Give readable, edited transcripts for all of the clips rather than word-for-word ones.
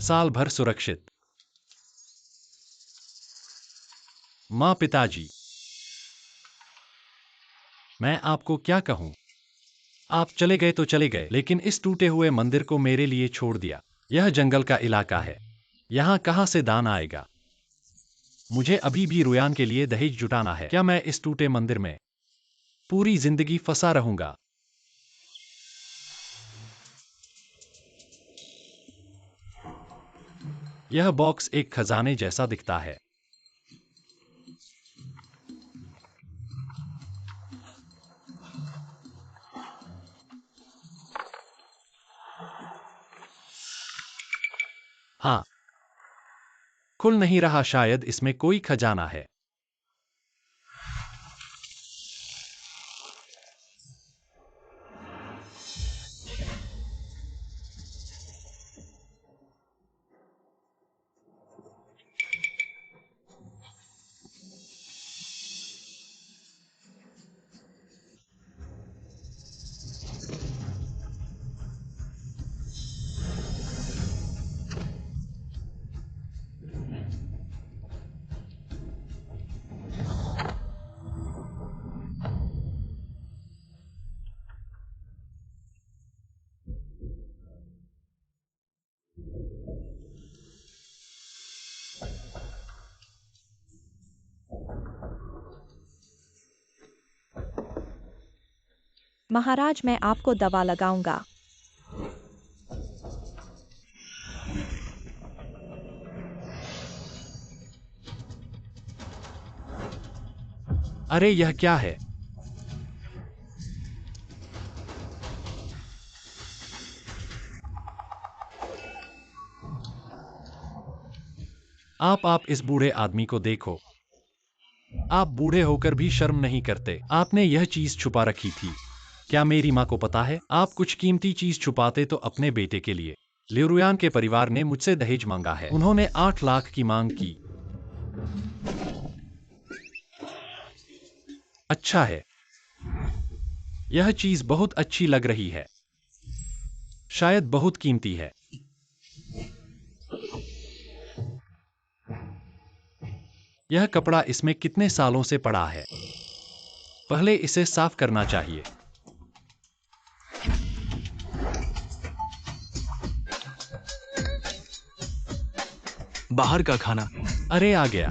साल भर सुरक्षित। माँ, पिताजी, मैं आपको क्या कहूँ? आप चले गए तो चले गए, लेकिन इस टूटे हुए मंदिर को मेरे लिए छोड़ दिया। यह जंगल का इलाका है, यहाँ कहाँ से दान आएगा? मुझे अभी भी रुयान के लिए दहेज जुटाना है। क्या मैं इस टूटे मंदिर में पूरी जिंदगी फंसा रहूंगा? यह बॉक्स एक खजाने जैसा दिखता है। हाँ, खुल नहीं रहा। शायद इसमें कोई खजाना है। महाराज, मैं आपको दवा लगाऊंगा। अरे, यह क्या है? आप इस बूढ़े आदमी को देखो। आप बूढ़े होकर भी शर्म नहीं करते। आपने यह चीज छुपा रखी थी। क्या मेरी माँ को पता है? आप कुछ कीमती चीज छुपाते तो अपने बेटे के लिए। ल्यूरुयान के परिवार ने मुझसे दहेज मांगा है। उन्होंने 8 लाख की मांग की। अच्छा है, यह चीज बहुत अच्छी लग रही है। शायद बहुत कीमती है। यह कपड़ा इसमें कितने सालों से पड़ा है? पहले इसे साफ करना चाहिए। बाहर का खाना। अरे, आ गया।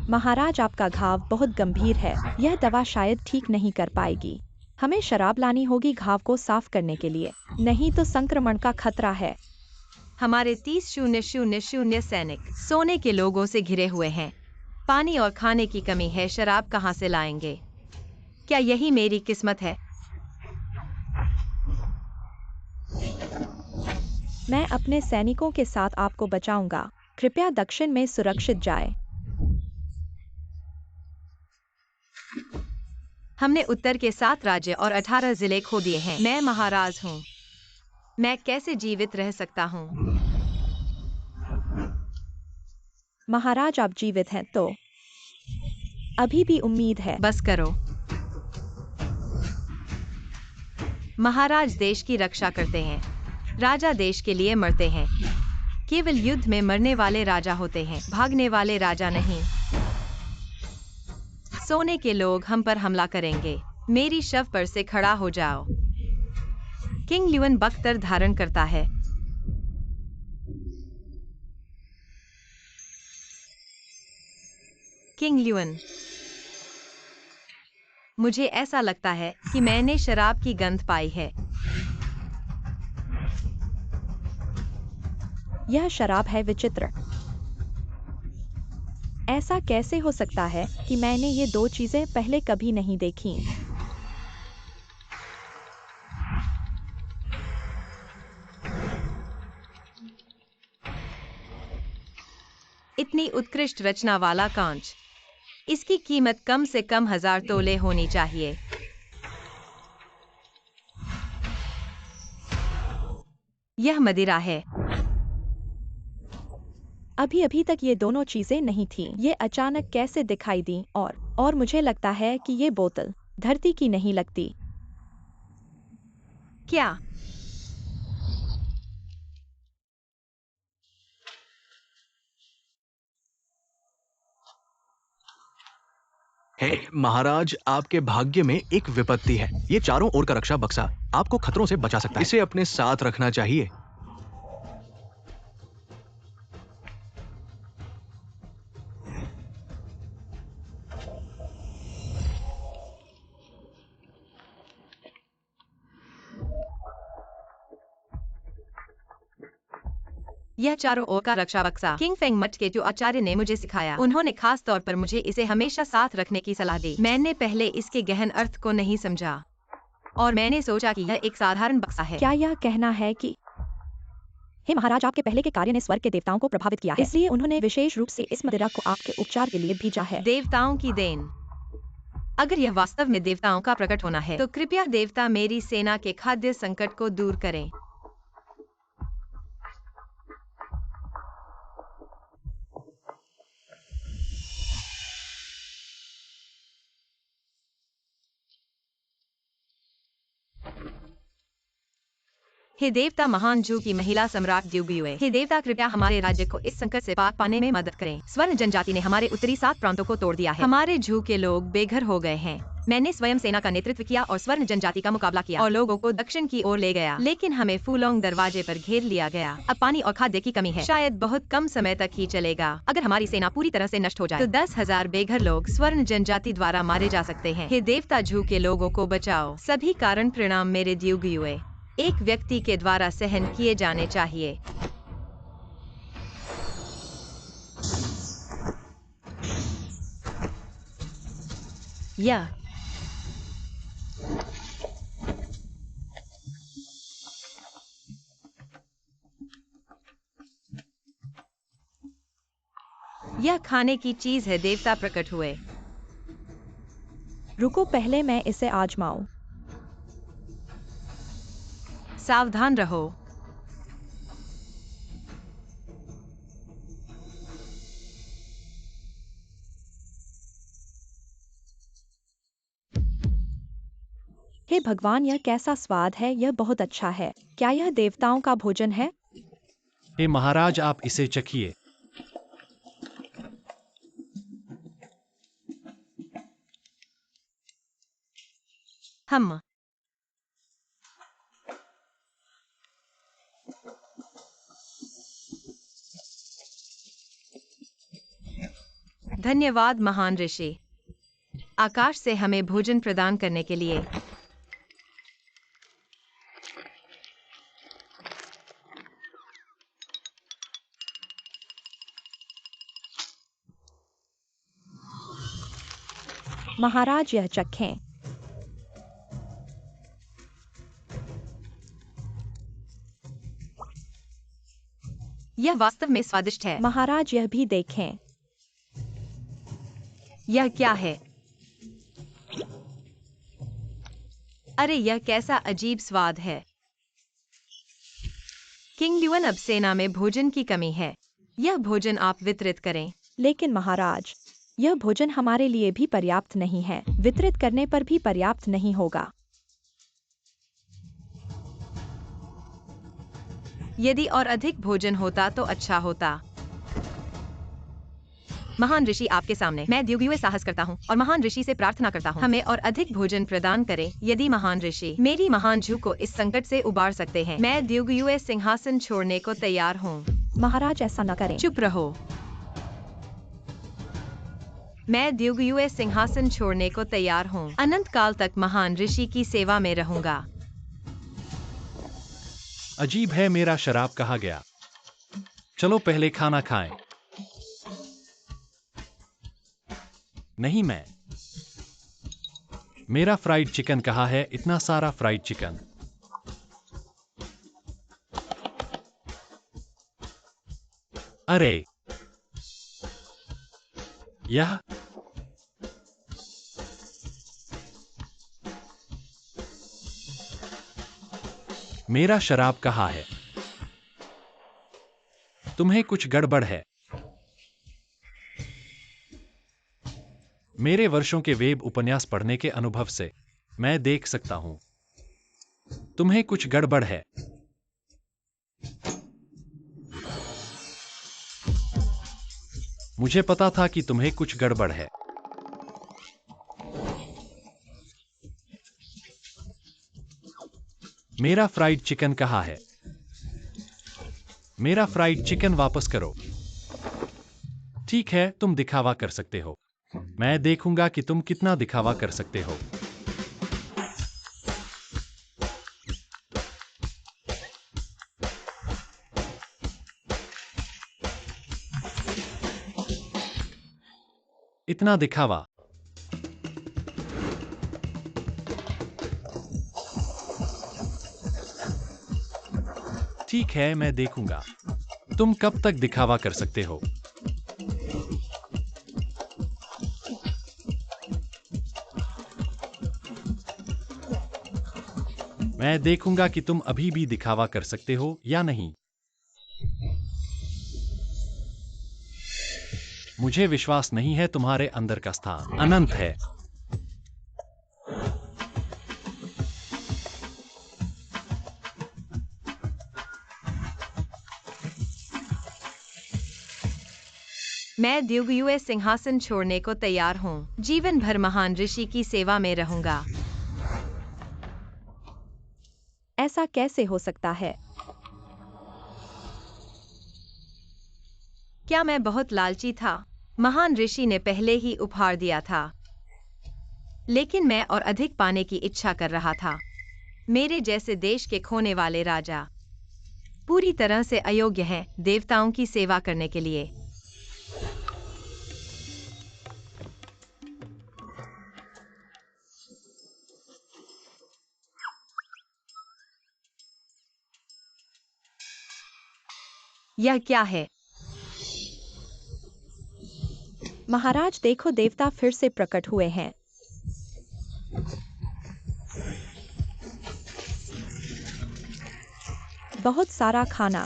महाराज, आपका घाव बहुत गंभीर है। यह दवा शायद ठीक नहीं कर पाएगी। हमें शराब लानी होगी घाव को साफ करने के लिए, नहीं तो संक्रमण का खतरा है। हमारे 30,000 सैनिक सोने के लोगों से घिरे हुए हैं। पानी और खाने की कमी है। शराब कहाँ से लाएंगे? क्या यही मेरी किस्मत है? मैं अपने सैनिकों के साथ आपको बचाऊंगा। कृपया दक्षिण में सुरक्षित जाए। हमने उत्तर के 7 राज्य और 18 जिले खो दिए हैं। मैं महाराज हूँ। मैं कैसे जीवित रह सकता हूँ? महाराज, आप जीवित हैं तो अभी भी उम्मीद है। बस करो। महाराज देश की रक्षा करते हैं। राजा देश के लिए मरते हैं। केवल युद्ध में मरने वाले राजा होते हैं, भागने वाले राजा नहीं। सोने के लोग हम पर हमला करेंगे। मेरी शव पर से खड़ा हो जाओ। किंग ल्यूअन बख्तर धारण करता है। किंग ल्यूअन, मुझे ऐसा लगता है कि मैंने शराब की गंध पाई है। यह शराब है। विचित्र। ऐसा कैसे हो सकता है कि मैंने ये दो चीजें पहले कभी नहीं देखी? इतनी उत्कृष्ट रचना वाला कांच, इसकी कीमत कम से कम 1000 तोले होनी चाहिए। यह मदिरा है। अभी अभी तक ये दोनों चीजें नहीं थी। ये अचानक कैसे दिखाई दी? और मुझे लगता है कि ये बोतल धरती की नहीं लगती। क्या? हे महाराज, आपके भाग्य में एक विपत्ति है। ये चारों ओर का रक्षा बक्सा आपको खतरों से बचा सकता है। इसे अपने साथ रखना चाहिए। यह चारों ओर का रक्षा बक्सा किंग फेंग मठ के जो आचार्य ने मुझे सिखाया, उन्होंने खास तौर पर मुझे इसे हमेशा साथ रखने की सलाह दी। मैंने पहले इसके गहन अर्थ को नहीं समझा और मैंने सोचा कि यह एक साधारण बक्सा है। क्या यह कहना है कि हे महाराज, आपके पहले के कार्य ने स्वर्ग के देवताओं को प्रभावित किया है, इसलिए उन्होंने विशेष रूप से इस मदिरा को आपके उपचार के लिए भेजा है? देवताओं की देन? अगर यह वास्तव में देवताओं का प्रकट होना है तो कृपया देवता मेरी सेना के खाद्य संकट को दूर करें। हे देवता, महान जू की महिला सम्राट द्युगुए, हे देवता, कृपया हमारे राज्य को इस संकट से पार पाने में मदद करें। स्वर्ण जनजाति ने हमारे उत्तरी 7 प्रांतों को तोड़ दिया है। हमारे जू के लोग बेघर हो गए हैं। मैंने स्वयं सेना का नेतृत्व किया और स्वर्ण जनजाति का मुकाबला किया और लोगों को दक्षिण की ओर ले गया, लेकिन हमें फूलोंग दरवाजे पर घेर लिया गया। अब पानी और खाद्य की कमी है। शायद बहुत कम समय तक ही चलेगा। अगर हमारी सेना पूरी तरह से नष्ट हो जाए तो 10,000 बेघर लोग स्वर्ण जनजाति द्वारा मारे जा सकते हैं। हे देवता, जू के लोगों को बचाओ। सभी कारण प्रणाम मेरे द्युगुए एक व्यक्ति के द्वारा सहन किए जाने चाहिए। यह खाने की चीज है। देवता प्रकट हुए। रुको, पहले मैं इसे आजमाऊं। सावधान रहो। हे भगवान, यह कैसा स्वाद है? यह बहुत अच्छा है। क्या यह देवताओं का भोजन है? हे महाराज, आप इसे चखिए। हम धन्यवाद महान ऋषि, आकाश से हमें भोजन प्रदान करने के लिए। महाराज, यह चखें। यह वास्तव में स्वादिष्ट है। महाराज, यह भी देखें। यह क्या है? अरे, यह कैसा अजीब स्वाद है। किंग ल्यूअन, अब सेना में भोजन की कमी है। यह भोजन आप वितरित करें। लेकिन महाराज, यह भोजन हमारे लिए भी पर्याप्त नहीं है। वितरित करने पर भी पर्याप्त नहीं होगा। यदि और अधिक भोजन होता तो अच्छा होता। महान ऋषि, आपके सामने मैं द्युगुए साहस करता हूँ और महान ऋषि से प्रार्थना करता हूँ, हमें और अधिक भोजन प्रदान करें। यदि महान ऋषि मेरी महान जू को इस संकट से उबार सकते हैं, मैं द्युगुए सिंहासन छोड़ने को तैयार हूँ। महाराज, ऐसा न करें। चुप रहो। मैं द्युगुए सिंहासन छोड़ने को तैयार हूँ। अनंत काल तक महान ऋषि की सेवा में रहूंगा। अजीब है, मेरा शराब कहाँ गया? चलो पहले खाना खाएं। नहीं, मेरा फ्राइड चिकन कहाँ है? इतना सारा फ्राइड चिकन। अरे, यह मेरा शराब कहाँ है? तुम्हें कुछ गड़बड़ है। मेरे वर्षों के वेब उपन्यास पढ़ने के अनुभव से मैं देख सकता हूं तुम्हें कुछ गड़बड़ है। मुझे पता था कि तुम्हें कुछ गड़बड़ है। मेरा फ्राइड चिकन कहाँ है? मेरा फ्राइड चिकन वापस करो। ठीक है, तुम दिखावा कर सकते हो। मैं देखूंगा कि तुम कितना दिखावा कर सकते हो। इतना दिखावा। ठीक है, मैं देखूंगा तुम कब तक दिखावा कर सकते हो। मैं देखूंगा कि तुम अभी भी दिखावा कर सकते हो या नहीं। मुझे विश्वास नहीं है तुम्हारे अंदर का स्थान अनंत है। मैं द्युगयुए सिंहासन छोड़ने को तैयार हूँ। जीवन भर महान ऋषि की सेवा में रहूंगा। ऐसा कैसे हो सकता है? क्या मैं बहुत लालची था? महान ऋषि ने पहले ही उपहार दिया था, लेकिन मैं और अधिक पाने की इच्छा कर रहा था। मेरे जैसे देश के खोने वाले राजा पूरी तरह से अयोग्य हैं देवताओं की सेवा करने के लिए। यह क्या है? महाराज देखो, देवता फिर से प्रकट हुए हैं। बहुत सारा खाना।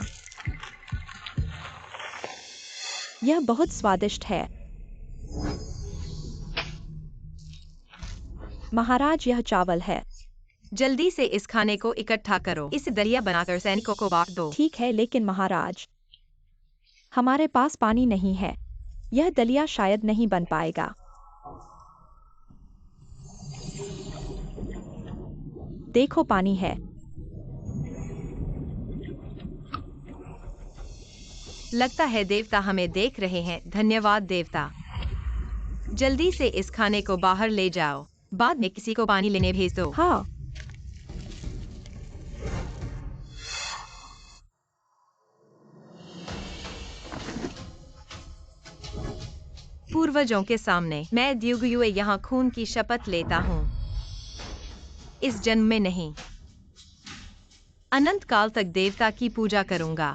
यह बहुत स्वादिष्ट है। महाराज, यह चावल है। जल्दी से इस खाने को इकट्ठा करो। इसे दलिया बनाकर सैनिकों को बांट दो। ठीक है, लेकिन महाराज, हमारे पास पानी नहीं है। यह दलिया शायद नहीं बन पाएगा। देखो, पानी है। लगता है देवता हमें देख रहे हैं। धन्यवाद देवता। जल्दी से इस खाने को बाहर ले जाओ। बाद में किसी को पानी लेने भेज दो। हाँ। पूर्वजों के सामने मैं द्युगयुए यहाँ खून की शपथ लेता हूँ। इस जन्म में नहीं, अनंत काल तक देवता की पूजा करूंगा।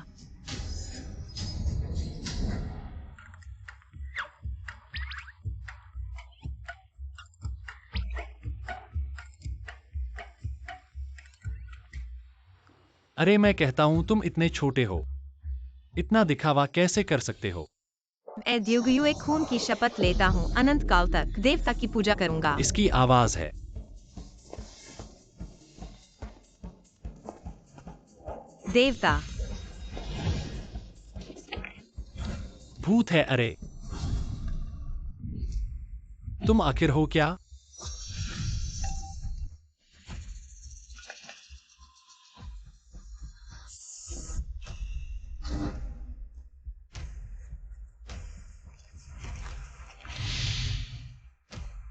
अरे मैं कहता हूं, तुम इतने छोटे हो, इतना दिखावा कैसे कर सकते हो? मैं द्युगयुए खून की शपथ लेता हूँ। अनंत काल तक देवता की पूजा करूंगा। इसकी आवाज है। देवता। भूत है। अरे तुम आखिर हो क्या?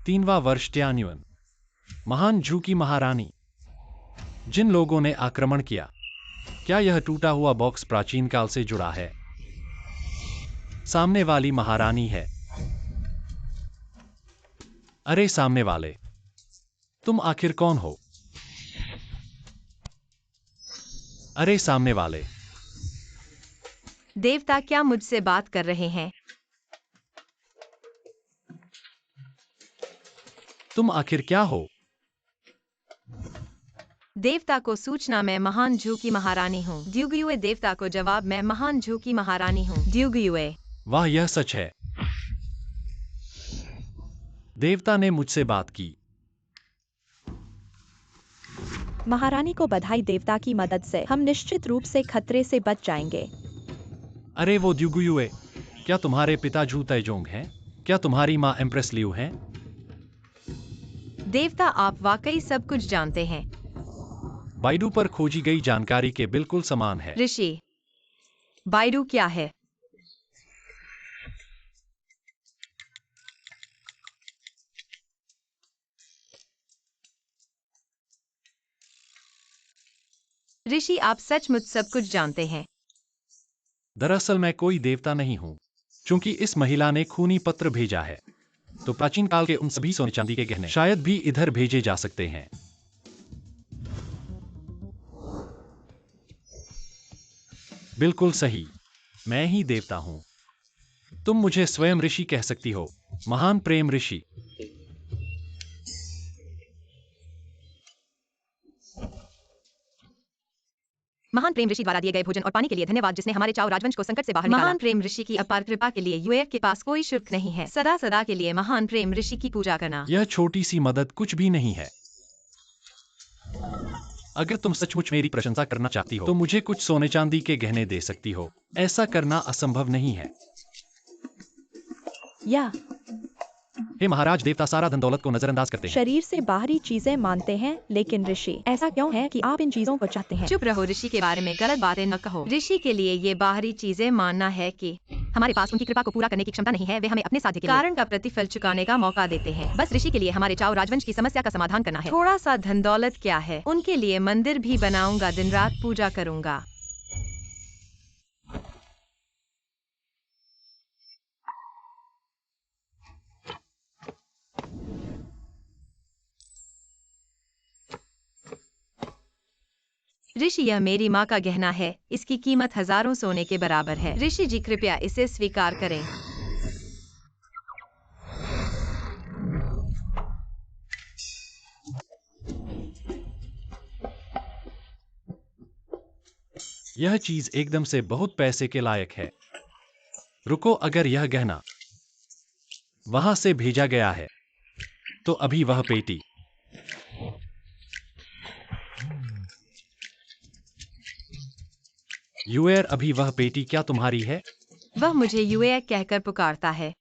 तीनवां वर्ष ट्यान्युन। महान झू की महारानी। जिन लोगों ने आक्रमण किया, क्या यह टूटा हुआ बॉक्स प्राचीन काल से जुड़ा है? सामने वाली महारानी है। अरे सामने वाले, तुम आखिर कौन हो? अरे सामने वाले। देवता क्या मुझसे बात कर रहे हैं? तुम आखिर क्या हो? देवता को सूचना, मैं महान झू की महारानी हूँ। द्युगयुए देवता को जवाब, मैं महान झू की महारानी हूँ। द्युगयुए। वाह, यह सच है। देवता ने मुझसे बात की। महारानी को बधाई, देवता की मदद से हम निश्चित रूप से खतरे से बच जाएंगे। अरे वो द्युगुयुए, क्या तुम्हारे पिता जू तैजोंग हैं? क्या तुम्हारी माँ एम्प्रेस लियू हैं? देवता, आप वाकई सब कुछ जानते हैं। बाइडू पर खोजी गई जानकारी के बिल्कुल समान है। ऋषि, बाइडू क्या है? ऋषि, आप सचमुच सब कुछ जानते हैं। दरअसल मैं कोई देवता नहीं हूँ, क्योंकि इस महिला ने खूनी पत्र भेजा है, तो प्राचीन काल के उन सभी सोने चांदी के गहने शायद भी इधर भेजे जा सकते हैं। बिल्कुल सही, मैं ही देवता हूँ। तुम मुझे स्वयं ऋषि कह सकती हो, महान प्रेम ऋषि। महान प्रेम ऋषि द्वारा दिए गए भोजन और पानी के लिए धन्यवाद, जिसने हमारे चाओ राजवंश को संकट से बाहर निकाला। महान प्रेम ऋषि की अपार कृपा के लिए यूएफ के पास कोई शुल्क नहीं है। सदा सदा के लिए महान प्रेम ऋषि की पूजा करना। यह छोटी सी मदद कुछ भी नहीं है। अगर तुम सचमुच मेरी प्रशंसा करना चाहती हो तो मुझे कुछ सोने चांदी के गहने दे सकती हो। ऐसा करना असंभव नहीं है। या हे महाराज, देवता सारा धन दौलत को नजरअंदाज करते हैं। शरीर से बाहरी चीजें मानते हैं, लेकिन ऋषि, ऐसा क्यों है कि आप इन चीजों को चाहते हैं? चुप रहो ऋषि, के बारे में गलत बातें न कहो। ऋषि के लिए ये बाहरी चीजें मानना है कि हमारे पास उनकी कृपा को पूरा करने की क्षमता नहीं है। वे हमें अपने साध्य के कारण का प्रतिफल चुकाने का मौका देते हैं। बस ऋषि के लिए हमारे चाओ राजवंश की समस्या का समाधान करना है। थोड़ा सा धन दौलत क्या है, उनके लिए मंदिर भी बनाऊंगा, दिन रात पूजा करूंगा। ऋषि, यह मेरी माँ का गहना है। इसकी कीमत हजारों सोने के बराबर है। ऋषि जी, कृपया इसे स्वीकार करें। यह चीज एकदम से बहुत पैसे के लायक है। रुको, अगर यह गहना वहां से भेजा गया है तो अभी वह पेटी। यूएर, अभी वह पेटी क्या तुम्हारी है? वह मुझे यूए कहकर पुकारता है।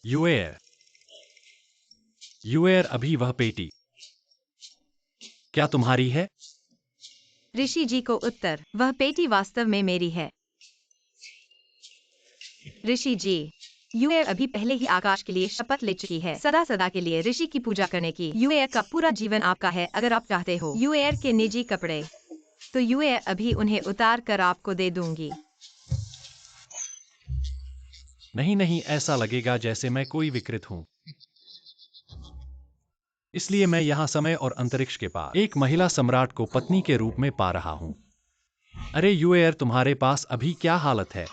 यूएर, यूएर, अभी वह पेटी क्या तुम्हारी है? ऋषि जी को उत्तर, वह पेटी वास्तव में मेरी है। ऋषि जी, यूएर अभी पहले ही आकाश के लिए शपथ ले चुकी है, सदा सदा के लिए ऋषि की पूजा करने की। यूएर का पूरा जीवन आपका है। अगर आप चाहते हो यूएर के निजी कपड़े, तो यूएर अभी उन्हें उतार कर आपको दे दूंगी। नहीं नहीं, ऐसा लगेगा जैसे मैं कोई विकृत हूं। इसलिए मैं यहां समय और अंतरिक्ष के पार एक महिला सम्राट को पत्नी के रूप में पा रहा हूं। अरे यूएर, तुम्हारे पास अभी क्या हालत है?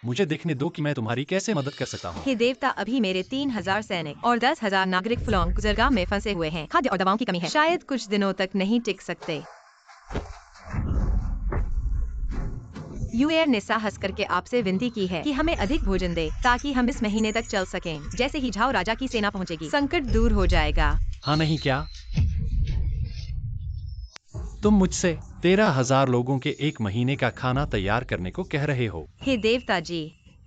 मुझे देखने दो कि मैं तुम्हारी कैसे मदद कर सकता हूँ। हे देवता, अभी मेरे 3000 सैनिक और 10,000 नागरिक फुलोंग गुजरगाह में फंसे हुए हैं। खाद्य और दवाओं की कमी है, शायद कुछ दिनों तक नहीं टिक सकते। यूएर ने साहस करके आपसे विनती की है कि हमें अधिक भोजन दे, ताकि हम इस महीने तक चल सकें। जैसे ही झाओ राजा की सेना पहुंचेगी, संकट दूर हो जाएगा। हाँ नहीं क्या? तुम मुझसे 13,000 लोगों के एक महीने का खाना तैयार करने को कह रहे हो? हे देवता जी,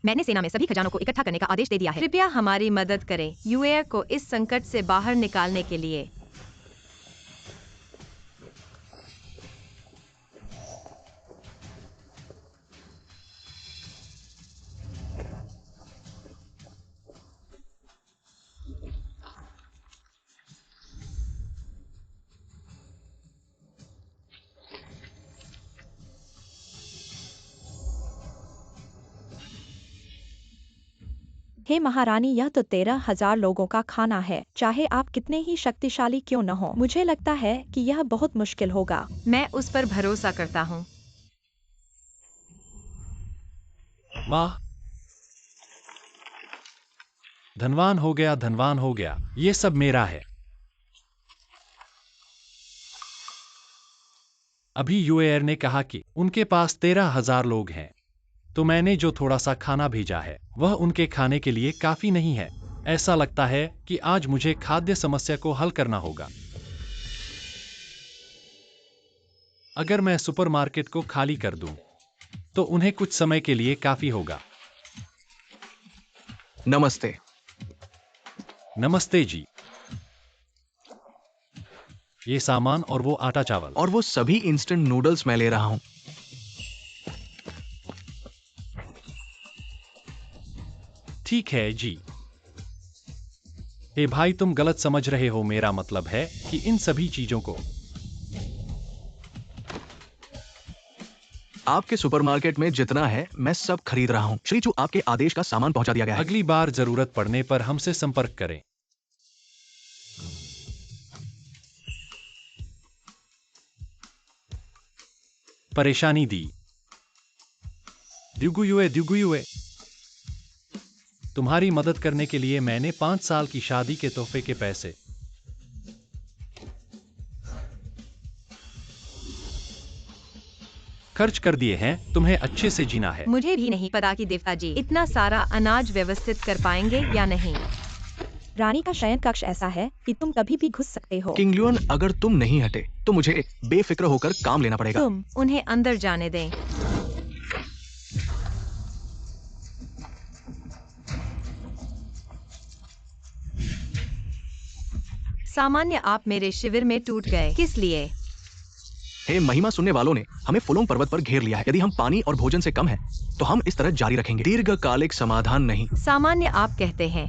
मैंने सेना में सभी खजानों को इकट्ठा करने का आदेश दे दिया है। कृपया हमारी मदद करें यूएर को इस संकट से बाहर निकालने के लिए। हे महारानी, यह तो 13,000 लोगों का खाना है। चाहे आप कितने ही शक्तिशाली क्यों न हो, मुझे लगता है कि यह बहुत मुश्किल होगा। मैं उस पर भरोसा करता हूँ। वाह, धनवान हो गया, धनवान हो गया। ये सब मेरा है। अभी यूएर ने कहा कि उनके पास 13,000 लोग हैं, तो मैंने जो थोड़ा सा खाना भेजा है वह उनके खाने के लिए काफी नहीं है। ऐसा लगता है कि आज मुझे खाद्य समस्या को हल करना होगा। अगर मैं सुपरमार्केट को खाली कर दूं, तो उन्हें कुछ समय के लिए काफी होगा। नमस्ते। नमस्ते जी। ये सामान और वो आटा चावल। और वो सभी इंस्टेंट नूडल्स मैं ले रहा हूं। ठीक है जी। हे भाई, तुम गलत समझ रहे हो। मेरा मतलब है कि इन सभी चीजों को आपके सुपरमार्केट में जितना है मैं सब खरीद रहा हूं। श्रीचू, आपके आदेश का सामान पहुंचा दिया गया है। अगली बार जरूरत पड़ने पर हमसे संपर्क करें। परेशानी दी। द्युगुयुए। तुम्हारी मदद करने के लिए मैंने 5 साल की शादी के तोहफे के पैसे खर्च कर दिए हैं। तुम्हें अच्छे से जीना है। मुझे भी नहीं पता कि देवता जी इतना सारा अनाज व्यवस्थित कर पाएंगे या नहीं। रानी का शयन कक्ष ऐसा है कि तुम कभी भी घुस सकते हो। किंग ल्यून, अगर तुम नहीं हटे तो मुझे बेफिक्र होकर काम लेना पड़ेगा। तुम उन्हें अंदर जाने दें। सामान्य आप मेरे शिविर में टूट गए। किस लिए? हे महिमा सुनने वालों ने हमें फुलोंग पर्वत पर घेर लिया है। यदि हम पानी और भोजन से कम हैं, तो हम इस तरह जारी रखेंगे। दीर्घकालिक समाधान नहीं। सामान्य आप कहते हैं।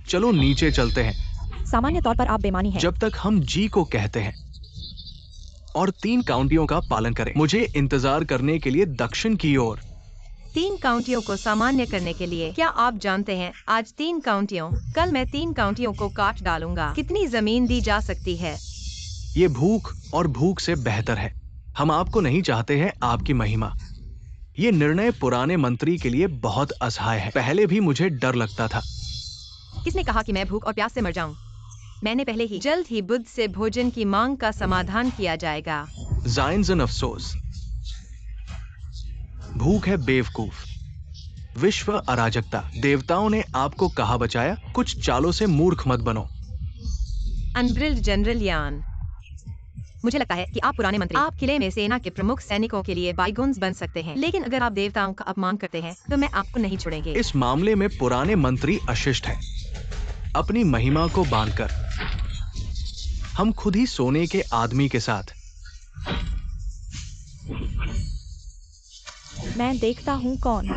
चलो नीचे चलते हैं। सामान्य तौर पर आप बेमानी हैं। जब तक हम जी को कहते हैं और 3 काउंटियों का पालन करें। मुझे इंतजार करने के लिए दक्षिण की ओर। 3 काउंटियों को सामान्य करने के लिए क्या आप जानते हैं आज 3 काउंटियों, कल मैं 3 काउंटियों को काट डालूंगा। कितनी जमीन दी जा सकती है? ये भूख और भूख से बेहतर है। हम आपको नहीं चाहते हैं, आपकी महिमा। ये निर्णय पुराने मंत्री के लिए बहुत असहाय है। पहले भी मुझे डर लगता था। किसने कहा कि मैं भूख और प्यास से मर जाऊं? मैंने पहले ही जल्द ही बुद्ध से भोजन की मांग का समाधान किया जाएगा। जायंजन अफसोस। भूख है बेवकूफ। विश्व अराजकता। देवताओं ने आपको कहा बचाया। कुछ चालों से मूर्ख मत बनो। अनब्रिल्ड जनरल यान, मुझे लगता है कि आप पुराने मंत्री, आप किले में सेना के प्रमुख सैनिकों के लिए बाइगोन्स बन सकते हैं, लेकिन अगर आप देवताओं का अपमान करते हैं तो मैं आपको नहीं छोड़ेंगे। इस मामले में पुराने मंत्री अशिष्ट हैं। अपनी महिमा को बांधकर हम खुद ही सोने के आदमी के साथ। मैं देखता हूँ कौन।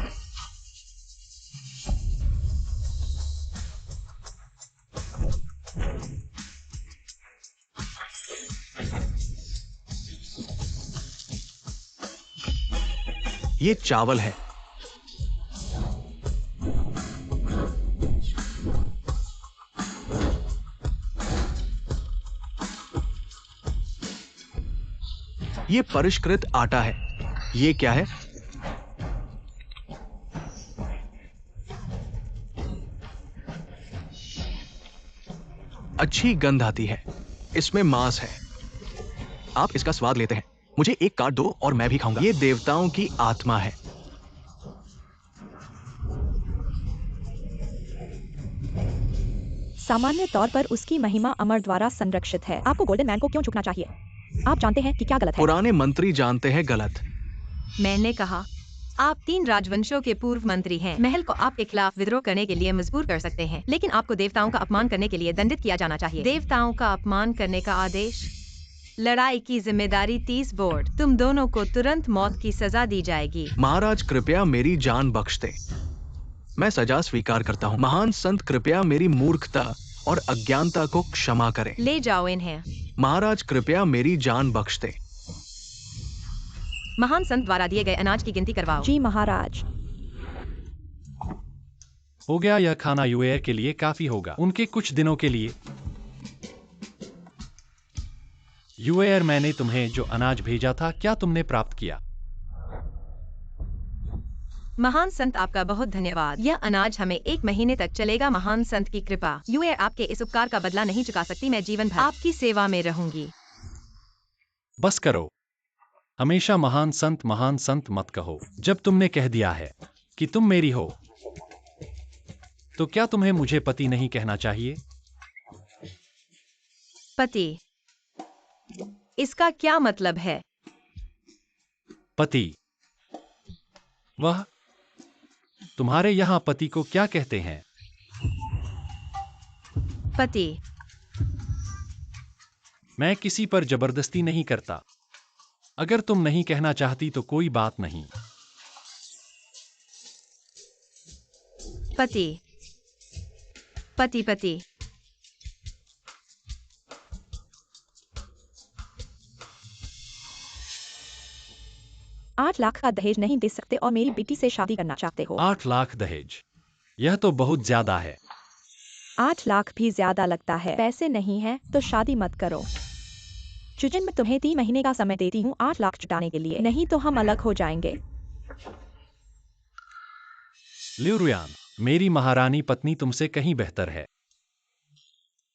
ये चावल है। ये परिष्कृत आटा है। ये क्या है? अच्छी गंध आती है। इसमें मांस है। आप इसका स्वाद लेते हैं। मुझे एक काट दो और मैं भी खाऊंगा। ये देवताओं की आत्मा है। सामान्य तौर पर उसकी महिमा अमर द्वारा संरक्षित है। आपको गोल्डन मैन को क्यों झुकना चाहिए? आप जानते हैं कि क्या गलत है। पुराने मंत्री जानते हैं गलत। मैंने कहा आप 3 राजवंशों के पूर्व मंत्री हैं। महल को आपके खिलाफ विद्रोह करने के लिए मजबूर कर सकते हैं, लेकिन आपको देवताओं का अपमान करने के लिए दंडित किया जाना चाहिए। देवताओं का अपमान करने का आदेश। लड़ाई की जिम्मेदारी 30 बोर्ड। तुम दोनों को तुरंत मौत की सजा दी जाएगी। महाराज कृपया मेरी जान बख्श दे। मैं सजा स्वीकार करता हूँ। महान संत कृपया मेरी मूर्खता और अज्ञानता को क्षमा करें। ले जाओ इन्हें। महाराज कृपया मेरी जान बख्श दे। महान संत द्वारा दिए गए अनाज की गिनती करवाओ। जी महाराज। हो गया। यह खाना यूएयर के लिए काफी होगा, उनके कुछ दिनों के लिए। यूएयर, मैंने तुम्हें जो अनाज भेजा था, क्या तुमने प्राप्त किया? महान संत, आपका बहुत धन्यवाद। यह अनाज हमें 1 महीने तक चलेगा। महान संत की कृपा। यूएयर आपके इस उपकार का बदला नहीं चुका सकती। मैं जीवन भर आपकी सेवा में रहूंगी। बस करो। हमेशा महान संत मत कहो। जब तुमने कह दिया है कि तुम मेरी हो, तो क्या तुम्हें मुझे पति नहीं कहना चाहिए? पति, इसका क्या मतलब है? पति, वह, तुम्हारे यहाँ पति को क्या कहते हैं? पति, मैं किसी पर जबरदस्ती नहीं करता। अगर तुम नहीं कहना चाहती तो कोई बात नहीं। पति, पति, पति, 8 लाख का दहेज नहीं दे सकते और मेरी बेटी से शादी करना चाहते हो। 8 लाख दहेज, यह तो बहुत ज्यादा है। 8 लाख भी ज्यादा लगता है। पैसे नहीं है तो शादी मत करो। चुचन, मैं तुम्हें 3 महीने का समय देती हूँ 8 लाख जुटाने के लिए, नहीं तो हम अलग हो जाएंगे। लिu रुयान, मेरी महारानी पत्नी तुमसे कहीं बेहतर है।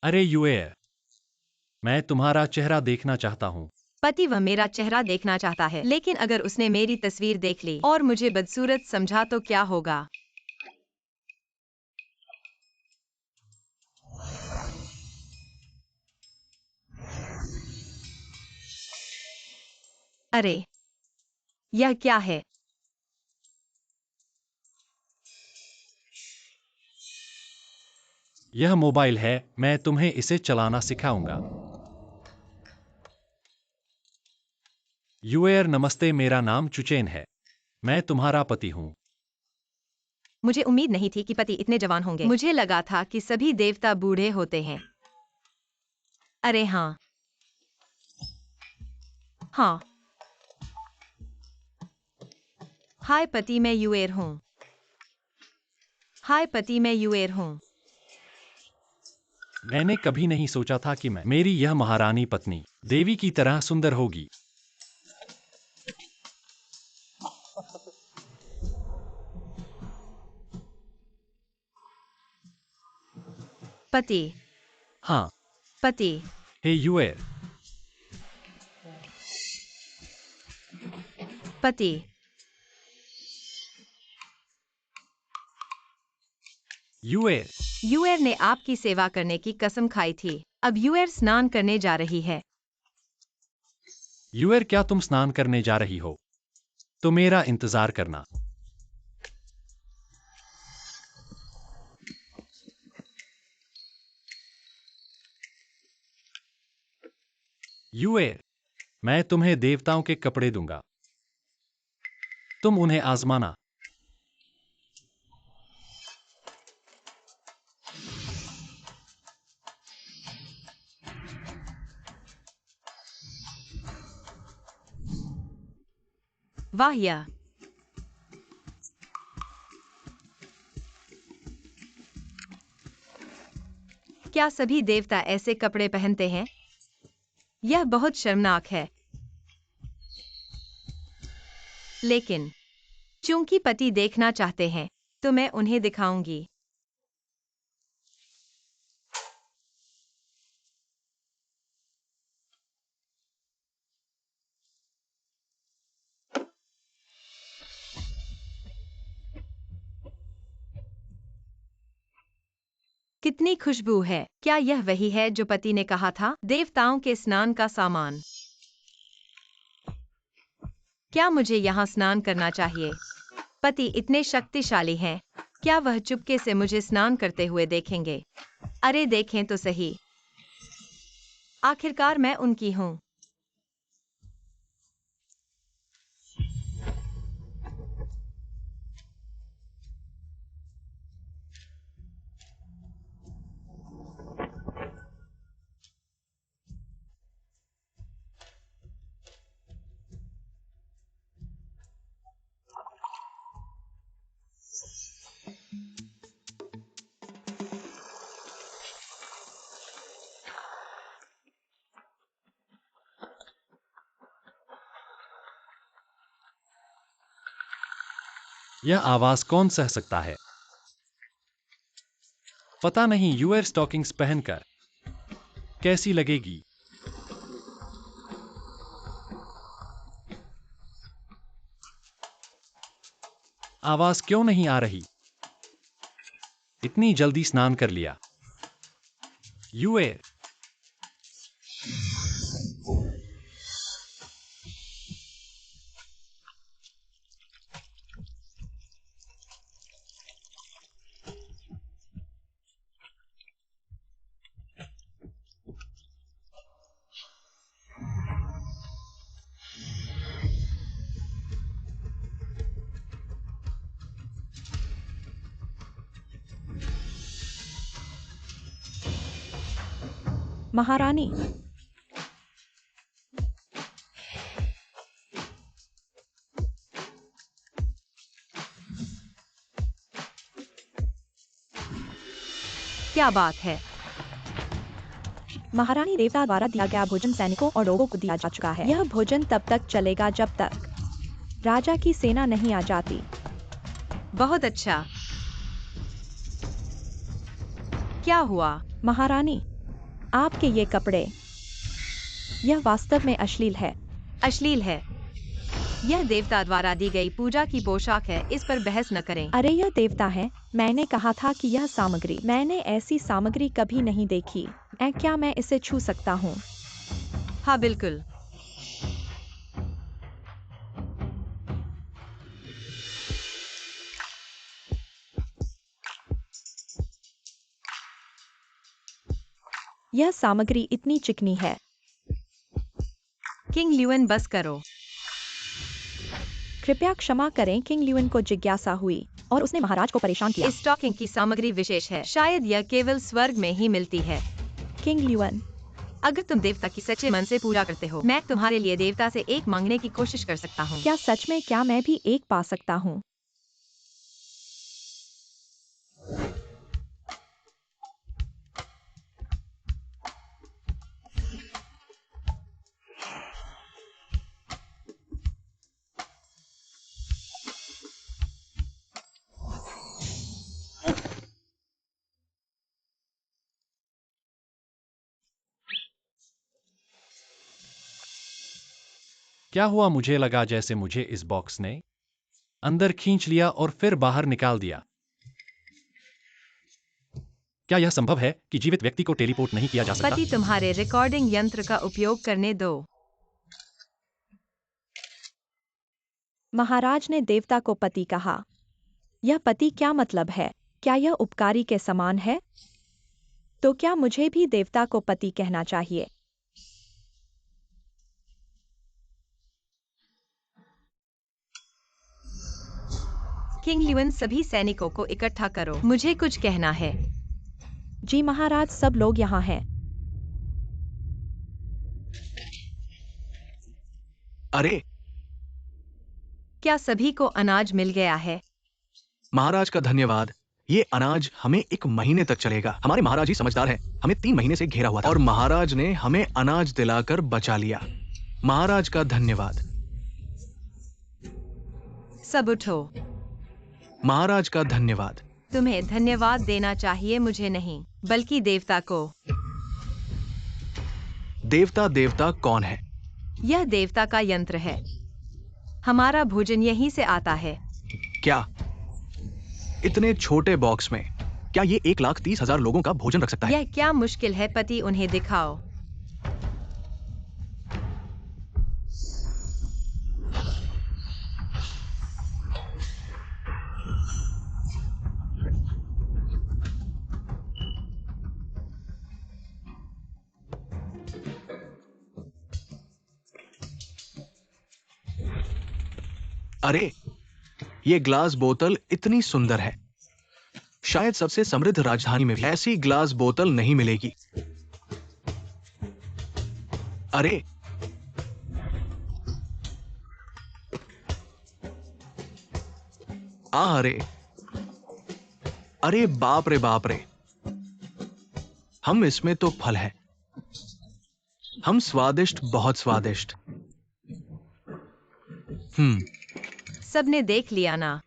अरे युएर, मैं तुम्हारा चेहरा देखना चाहता हूँ। पति, वह मेरा चेहरा देखना चाहता है, लेकिन अगर उसने मेरी तस्वीर देख ली और मुझे बदसूरत समझा तो क्या होगा? अरे, यह क्या है? यह मोबाइल है, मैं तुम्हें इसे चलाना सिखाऊंगा। युएर, नमस्ते, मेरा नाम चुचेन है। मैं तुम्हारा पति हूँ। मुझे उम्मीद नहीं थी कि पति इतने जवान होंगे। मुझे लगा था कि सभी देवता बूढ़े होते हैं। अरे हाँ, हाँ। हाय पति, मैं युएर हूँ। हाय पति, मैं युएर हूँ। मैंने कभी नहीं सोचा था कि मेरी यह महारानी पत्नी देवी की तरह सुंदर होगी। पति, हाँ, पति, हे युएर, पति, युएर, युएर ने आपकी सेवा करने की कसम खाई थी। अब युएर स्नान करने जा रही है। युएर, क्या तुम स्नान करने जा रही हो? तो मेरा इंतजार करना। युएर, मैं तुम्हें देवताओं के कपड़े दूंगा। तुम उन्हें आजमाना। वाह, यह क्या सभी देवता ऐसे कपड़े पहनते हैं? यह बहुत शर्मनाक है। लेकिन चूंकि पति देखना चाहते हैं, तो मैं उन्हें दिखाऊंगी। कितनी खुशबू है! क्या यह वही है जो पति ने कहा था? देवताओं के स्नान का सामान। क्या मुझे यहाँ स्नान करना चाहिए? पति इतने शक्तिशाली हैं। क्या वह चुपके से मुझे स्नान करते हुए देखेंगे? अरे देखें तो सही। आखिरकार मैं उनकी हूँ। यह आवाज कौन सह सकता है? पता नहीं युएर स्टॉकिंग्स पहनकर कैसी लगेगी। आवाज क्यों नहीं आ रही? इतनी जल्दी स्नान कर लिया। यूए। महारानी, क्या बात है? महारानी, देवता द्वारा दिया गया भोजन सैनिकों और लोगों को दिया जा चुका है। यह भोजन तब तक चलेगा जब तक राजा की सेना नहीं आ जाती। बहुत अच्छा। क्या हुआ? महारानी, आपके ये कपड़े, यह वास्तव में अश्लील है। अश्लील है? यह देवता द्वारा दी गई पूजा की पोशाक है, इस पर बहस न करें। अरे यह देवता है, मैंने कहा था कि यह सामग्री, मैंने ऐसी सामग्री कभी नहीं देखी। क्या मैं इसे छू सकता हूँ? हाँ बिल्कुल। यह सामग्री इतनी चिकनी है। किंग ल्यूएन, बस करो। कृपया क्षमा करें, किंग ल्यूएन को जिज्ञासा हुई और उसने महाराज को परेशान किया। इस स्टॉकिंग की सामग्री विशेष है, शायद यह केवल स्वर्ग में ही मिलती है। किंग ल्यूएन, अगर तुम देवता की सच्चे मन से पूजा करते हो, मैं तुम्हारे लिए देवता से एक मांगने की कोशिश कर सकता हूँ। क्या सच में? क्या मैं भी एक पा सकता हूँ? क्या हुआ? मुझे लगा जैसे मुझे इस बॉक्स ने अंदर खींच लिया और फिर बाहर निकाल दिया। क्या यह संभव है कि जीवित व्यक्ति को टेलीपोर्ट नहीं किया जा सकता? पति, तुम्हारे रिकॉर्डिंग यंत्र का उपयोग करने दो। महाराज ने देवता को पति कहा। यह पति क्या मतलब है? क्या यह उपकारी के समान है? तो क्या मुझे भी देवता को पति कहना चाहिए? किंग ल्यूएन, सभी सैनिकों को इकट्ठा करो, मुझे कुछ कहना है। जी महाराज, सब लोग यहाँ हैं। अरे क्या सभी को अनाज मिल गया है? महाराज का धन्यवाद। ये अनाज हमें 1 महीने तक चलेगा। हमारे महाराज ही समझदार हैं। हमें 3 महीने से घेरा हुआ था और महाराज ने हमें अनाज दिलाकर बचा लिया। महाराज का धन्यवाद। सब उठो। महाराज का धन्यवाद। तुम्हें धन्यवाद देना चाहिए, मुझे नहीं, बल्कि देवता को। देवता कौन है? यह देवता का यंत्र है। हमारा भोजन यहीं से आता है। क्या इतने छोटे बॉक्स में क्या ये 1,30,000 लोगों का भोजन रख सकता है? यह क्या मुश्किल है पति, उन्हें दिखाओ। अरे ये ग्लास बोतल इतनी सुंदर है। शायद सबसे समृद्ध राजधानी में भी ऐसी ग्लास बोतल नहीं मिलेगी। अरे अरे अरे बाप रे बाप रे। हम इसमें तो फल है। हम स्वादिष्ट, बहुत स्वादिष्ट। सबने देख लिया ना?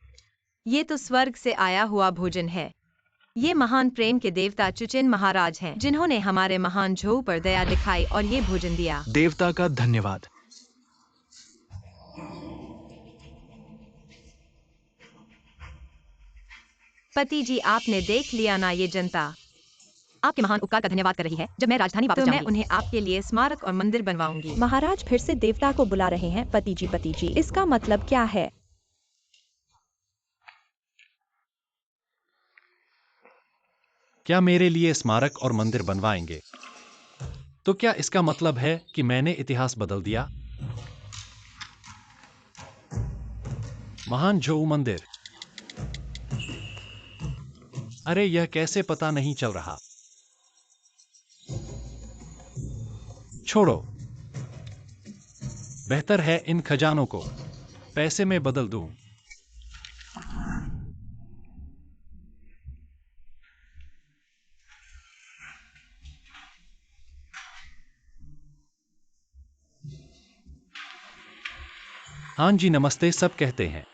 ये तो स्वर्ग से आया हुआ भोजन है। ये महान प्रेम के देवता चुचेन महाराज हैं, जिन्होंने हमारे महान झोऊ पर दया दिखाई और ये भोजन दिया। देवता का धन्यवाद। पति जी, आपने देख लिया ना, ये जनता आपके महान उपकार का धन्यवाद कर रही है। जब मैं राजधानी वापस जाऊंगी, मैं उन्हें आपके लिए स्मारक और मंदिर बनवाऊंगी। महाराज फिर से देवता को बुला रहे हैं। पति जी, इसका मतलब क्या है? क्या मेरे लिए स्मारक और मंदिर बनवाएंगे? तो क्या इसका मतलब है कि मैंने इतिहास बदल दिया? महान झोऊ मंदिर। अरे, यह कैसे पता नहीं चल रहा? छोड़ो, बेहतर है इन खजानों को पैसे में बदल दूं। हाँ जी, नमस्ते। सब कहते हैं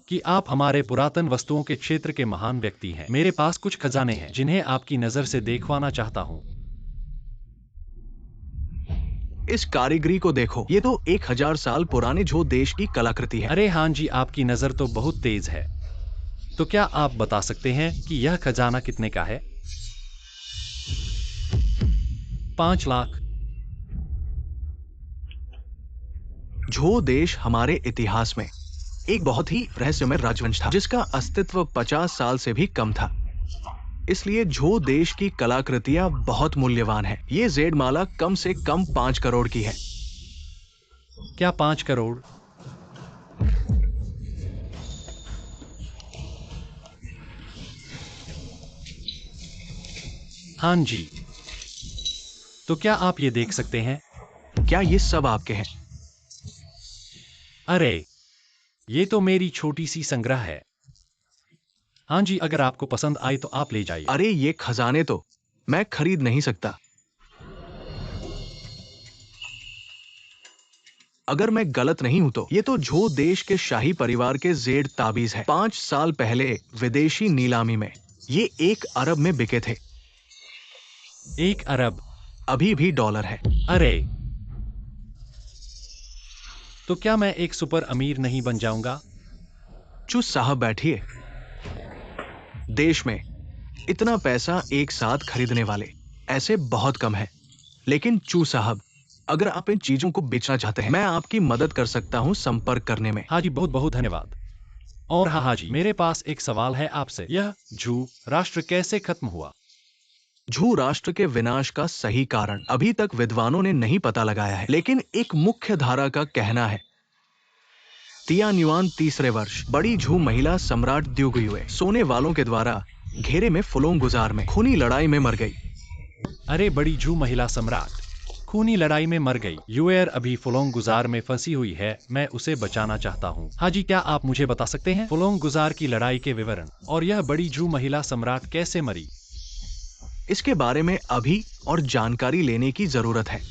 कि आप हमारे पुरातन वस्तुओं के क्षेत्र के महान व्यक्ति हैं। मेरे पास कुछ खजाने हैं जिन्हें आपकी नजर से देखवाना चाहता हूं। इस कारीगरी को देखो, ये तो 1000 साल पुराने झो देश की कलाकृति है। अरे हाँ जी, आपकी नजर तो बहुत तेज है। तो क्या आप बता सकते हैं कि यह खजाना कितने का है? 5 लाख। झो देश हमारे इतिहास में एक बहुत ही रहस्यमय राजवंश था, जिसका अस्तित्व 50 साल से भी कम था। इसलिए झो देश की कलाकृतियां बहुत मूल्यवान है। ये जेड माला कम से कम 5 करोड़ की है। क्या 5 करोड़? हाँ जी। तो क्या आप ये देख सकते हैं? क्या ये सब आपके हैं? अरे, ये तो मेरी छोटी सी संग्रह है। हाँ जी, अगर आपको पसंद आए तो आप ले जाइए। अरे, ये खजाने तो मैं खरीद नहीं सकता। अगर मैं गलत नहीं हूं तो ये तो झो देश के शाही परिवार के जेड ताबीज है। 5 साल पहले विदेशी नीलामी में ये 1 अरब में बिके थे। 1 अरब? अभी भी डॉलर है। अरे, तो क्या मैं एक सुपर अमीर नहीं बन जाऊंगा? चुस साहब, बैठिए। देश में इतना पैसा एक साथ खरीदने वाले ऐसे बहुत कम है। लेकिन चू साहब, अगर आप इन चीजों को बेचना चाहते हैं, मैं आपकी मदद कर सकता हूं संपर्क करने में। हाँ जी, बहुत बहुत धन्यवाद। और हाँ जी, मेरे पास एक सवाल है आपसे। यह झू राष्ट्र कैसे खत्म हुआ? झू राष्ट्र के विनाश का सही कारण अभी तक विद्वानों ने नहीं पता लगाया है, लेकिन एक मुख्य धारा का कहना है तियान्युआन तीसरे वर्ष बड़ी झू महिला सम्राट द्यूगुयुए सोने वालों के द्वारा घेरे में फुलोंग गुजार में खूनी लड़ाई में मर गई। अरे, बड़ी झू महिला सम्राट खूनी लड़ाई में मर गई। यूएर अभी फुलोंग गुजार में फंसी हुई है। मैं उसे बचाना चाहता हूँ। हाँ जी, क्या आप मुझे बता सकते हैं फुलोंग गुजार की लड़ाई के विवरण और यह बड़ी झू महिला सम्राट कैसे मरी? इसके बारे में अभी और जानकारी लेने की जरूरत है।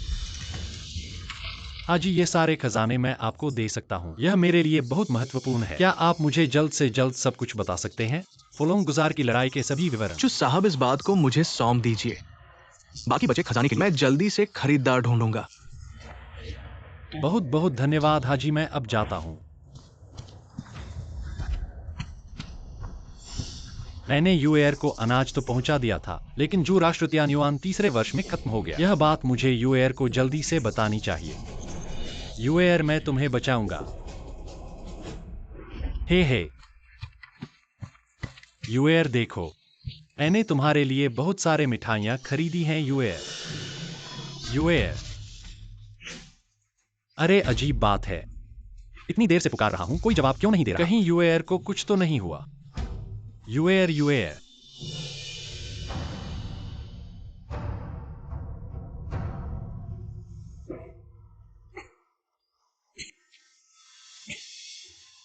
हाँ जी, ये सारे खजाने मैं आपको दे सकता हूँ। यह मेरे लिए बहुत महत्वपूर्ण है। क्या आप मुझे जल्द से जल्द सब कुछ बता सकते हैं? फुलोंग गुजार की लड़ाई के सभी विवरण। चुस साहब, इस बात को मुझे सौंप दीजिए। बाकी बचे खजाने के लिए मैं जल्दी से खरीदार ढूंढूंगा। बहुत बहुत धन्यवाद हाजी, मैं अब जाता हूँ। मैंने यूएर को अनाज तो पहुंचा दिया था, लेकिन जो राष्ट्र तियान्युआन तीसरे वर्ष में खत्म हो गया। यह बात मुझे यूएर को जल्दी से बतानी चाहिए। यूएर, मैं तुम्हें बचाऊंगा। हे यूएर, देखो, मैंने तुम्हारे लिए बहुत सारे मिठाइयां खरीदी हैं। यूएर। अरे, अजीब बात है, इतनी देर से पुकार रहा हूं, कोई जवाब क्यों नहीं दे रहा? कहीं यूएर को कुछ तो नहीं हुआ? यूएर।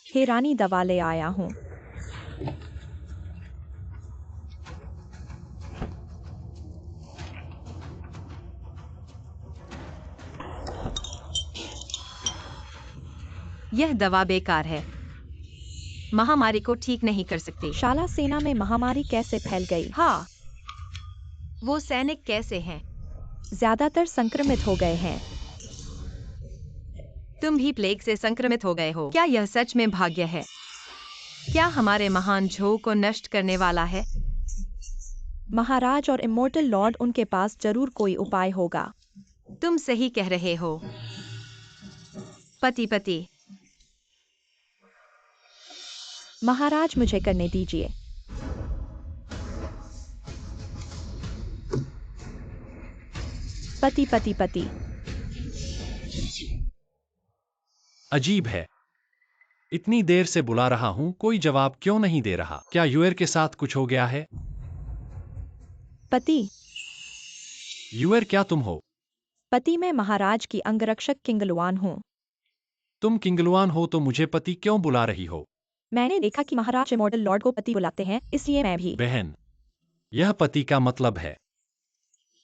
हे रानी, दवा ले आया हूँ। यह दवा बेकार है, महामारी को ठीक नहीं कर सकती। शाला सेना में महामारी कैसे फैल गई? हाँ, वो सैनिक कैसे हैं? ज्यादातर संक्रमित हो गए हैं। तुम भी प्लेग से संक्रमित हो गए हो। क्या यह सच में भाग्य है? क्या हमारे महान झो को नष्ट करने वाला है? महाराज और इमोर्टल लॉर्ड, उनके पास जरूर कोई उपाय होगा। तुम सही कह रहे हो। पति पति महाराज, मुझे करने दीजिए। पति पति पति अजीब है, इतनी देर से बुला रहा हूं, कोई जवाब क्यों नहीं दे रहा? क्या यूएर के साथ कुछ हो गया है? पति यूएर, क्या तुम हो? पति, मैं महाराज की अंगरक्षक किंगलुआन हूँ। तुम किंगलुआन हो तो मुझे पति क्यों बुला रही हो? मैंने देखा कि महाराज इमोर्टल लॉर्ड को पति बुलाते हैं, इसलिए मैं भी। बहन, यह पति का मतलब है।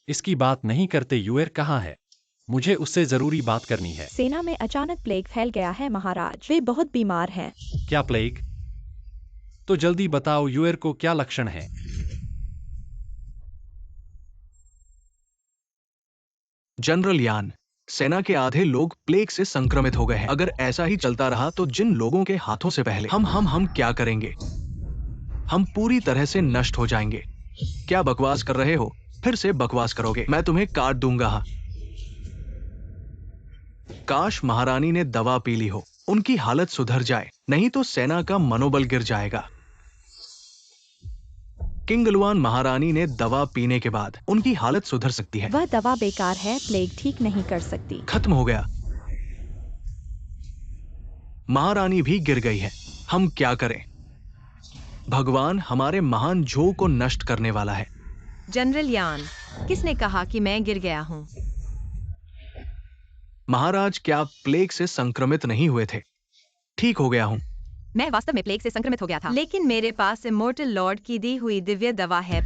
इसकी बात नहीं करते। यूएर कहाँ है? मुझे उससे जरूरी बात करनी है। सेना में अचानक प्लेग फैल गया है महाराज, वे बहुत बीमार हैं। क्या प्लेग? तो जल्दी बताओ यूएर को क्या लक्षण है? जनरल यान, सेना के आधे लोग प्लेग से संक्रमित हो गए हैं। अगर ऐसा ही चलता रहा तो जिन लोगों के हाथों से पहले हम क्या करेंगे? हम पूरी तरह से नष्ट हो जाएंगे। क्या बकवास कर रहे हो? फिर से बकवास करोगे, मैं तुम्हें काट दूंगा। काश महारानी ने दवा पी ली हो, उनकी हालत सुधर जाए, नहीं तो सेना का मनोबल गिर जाएगा। किंगलुआन महारानी ने दवा पीने के बाद उनकी हालत सुधर सकती है। वह दवा बेकार है, प्लेग ठीक नहीं कर सकती। खत्म हो गया। महारानी भी गिर गई है, हम क्या करें? भगवान हमारे महान झो को नष्ट करने वाला है। जनरल यान, किसने कहा कि मैं गिर गया हूँ? महाराज, क्या आप प्लेग से संक्रमित नहीं हुए थे? ठीक हो गया हूँ। मैं वास्तव में प्लेग से संक्रमित हो गया था, लेकिन मेरे पास इमोर्टल लॉर्ड की दी हुई दिव्य दवा है।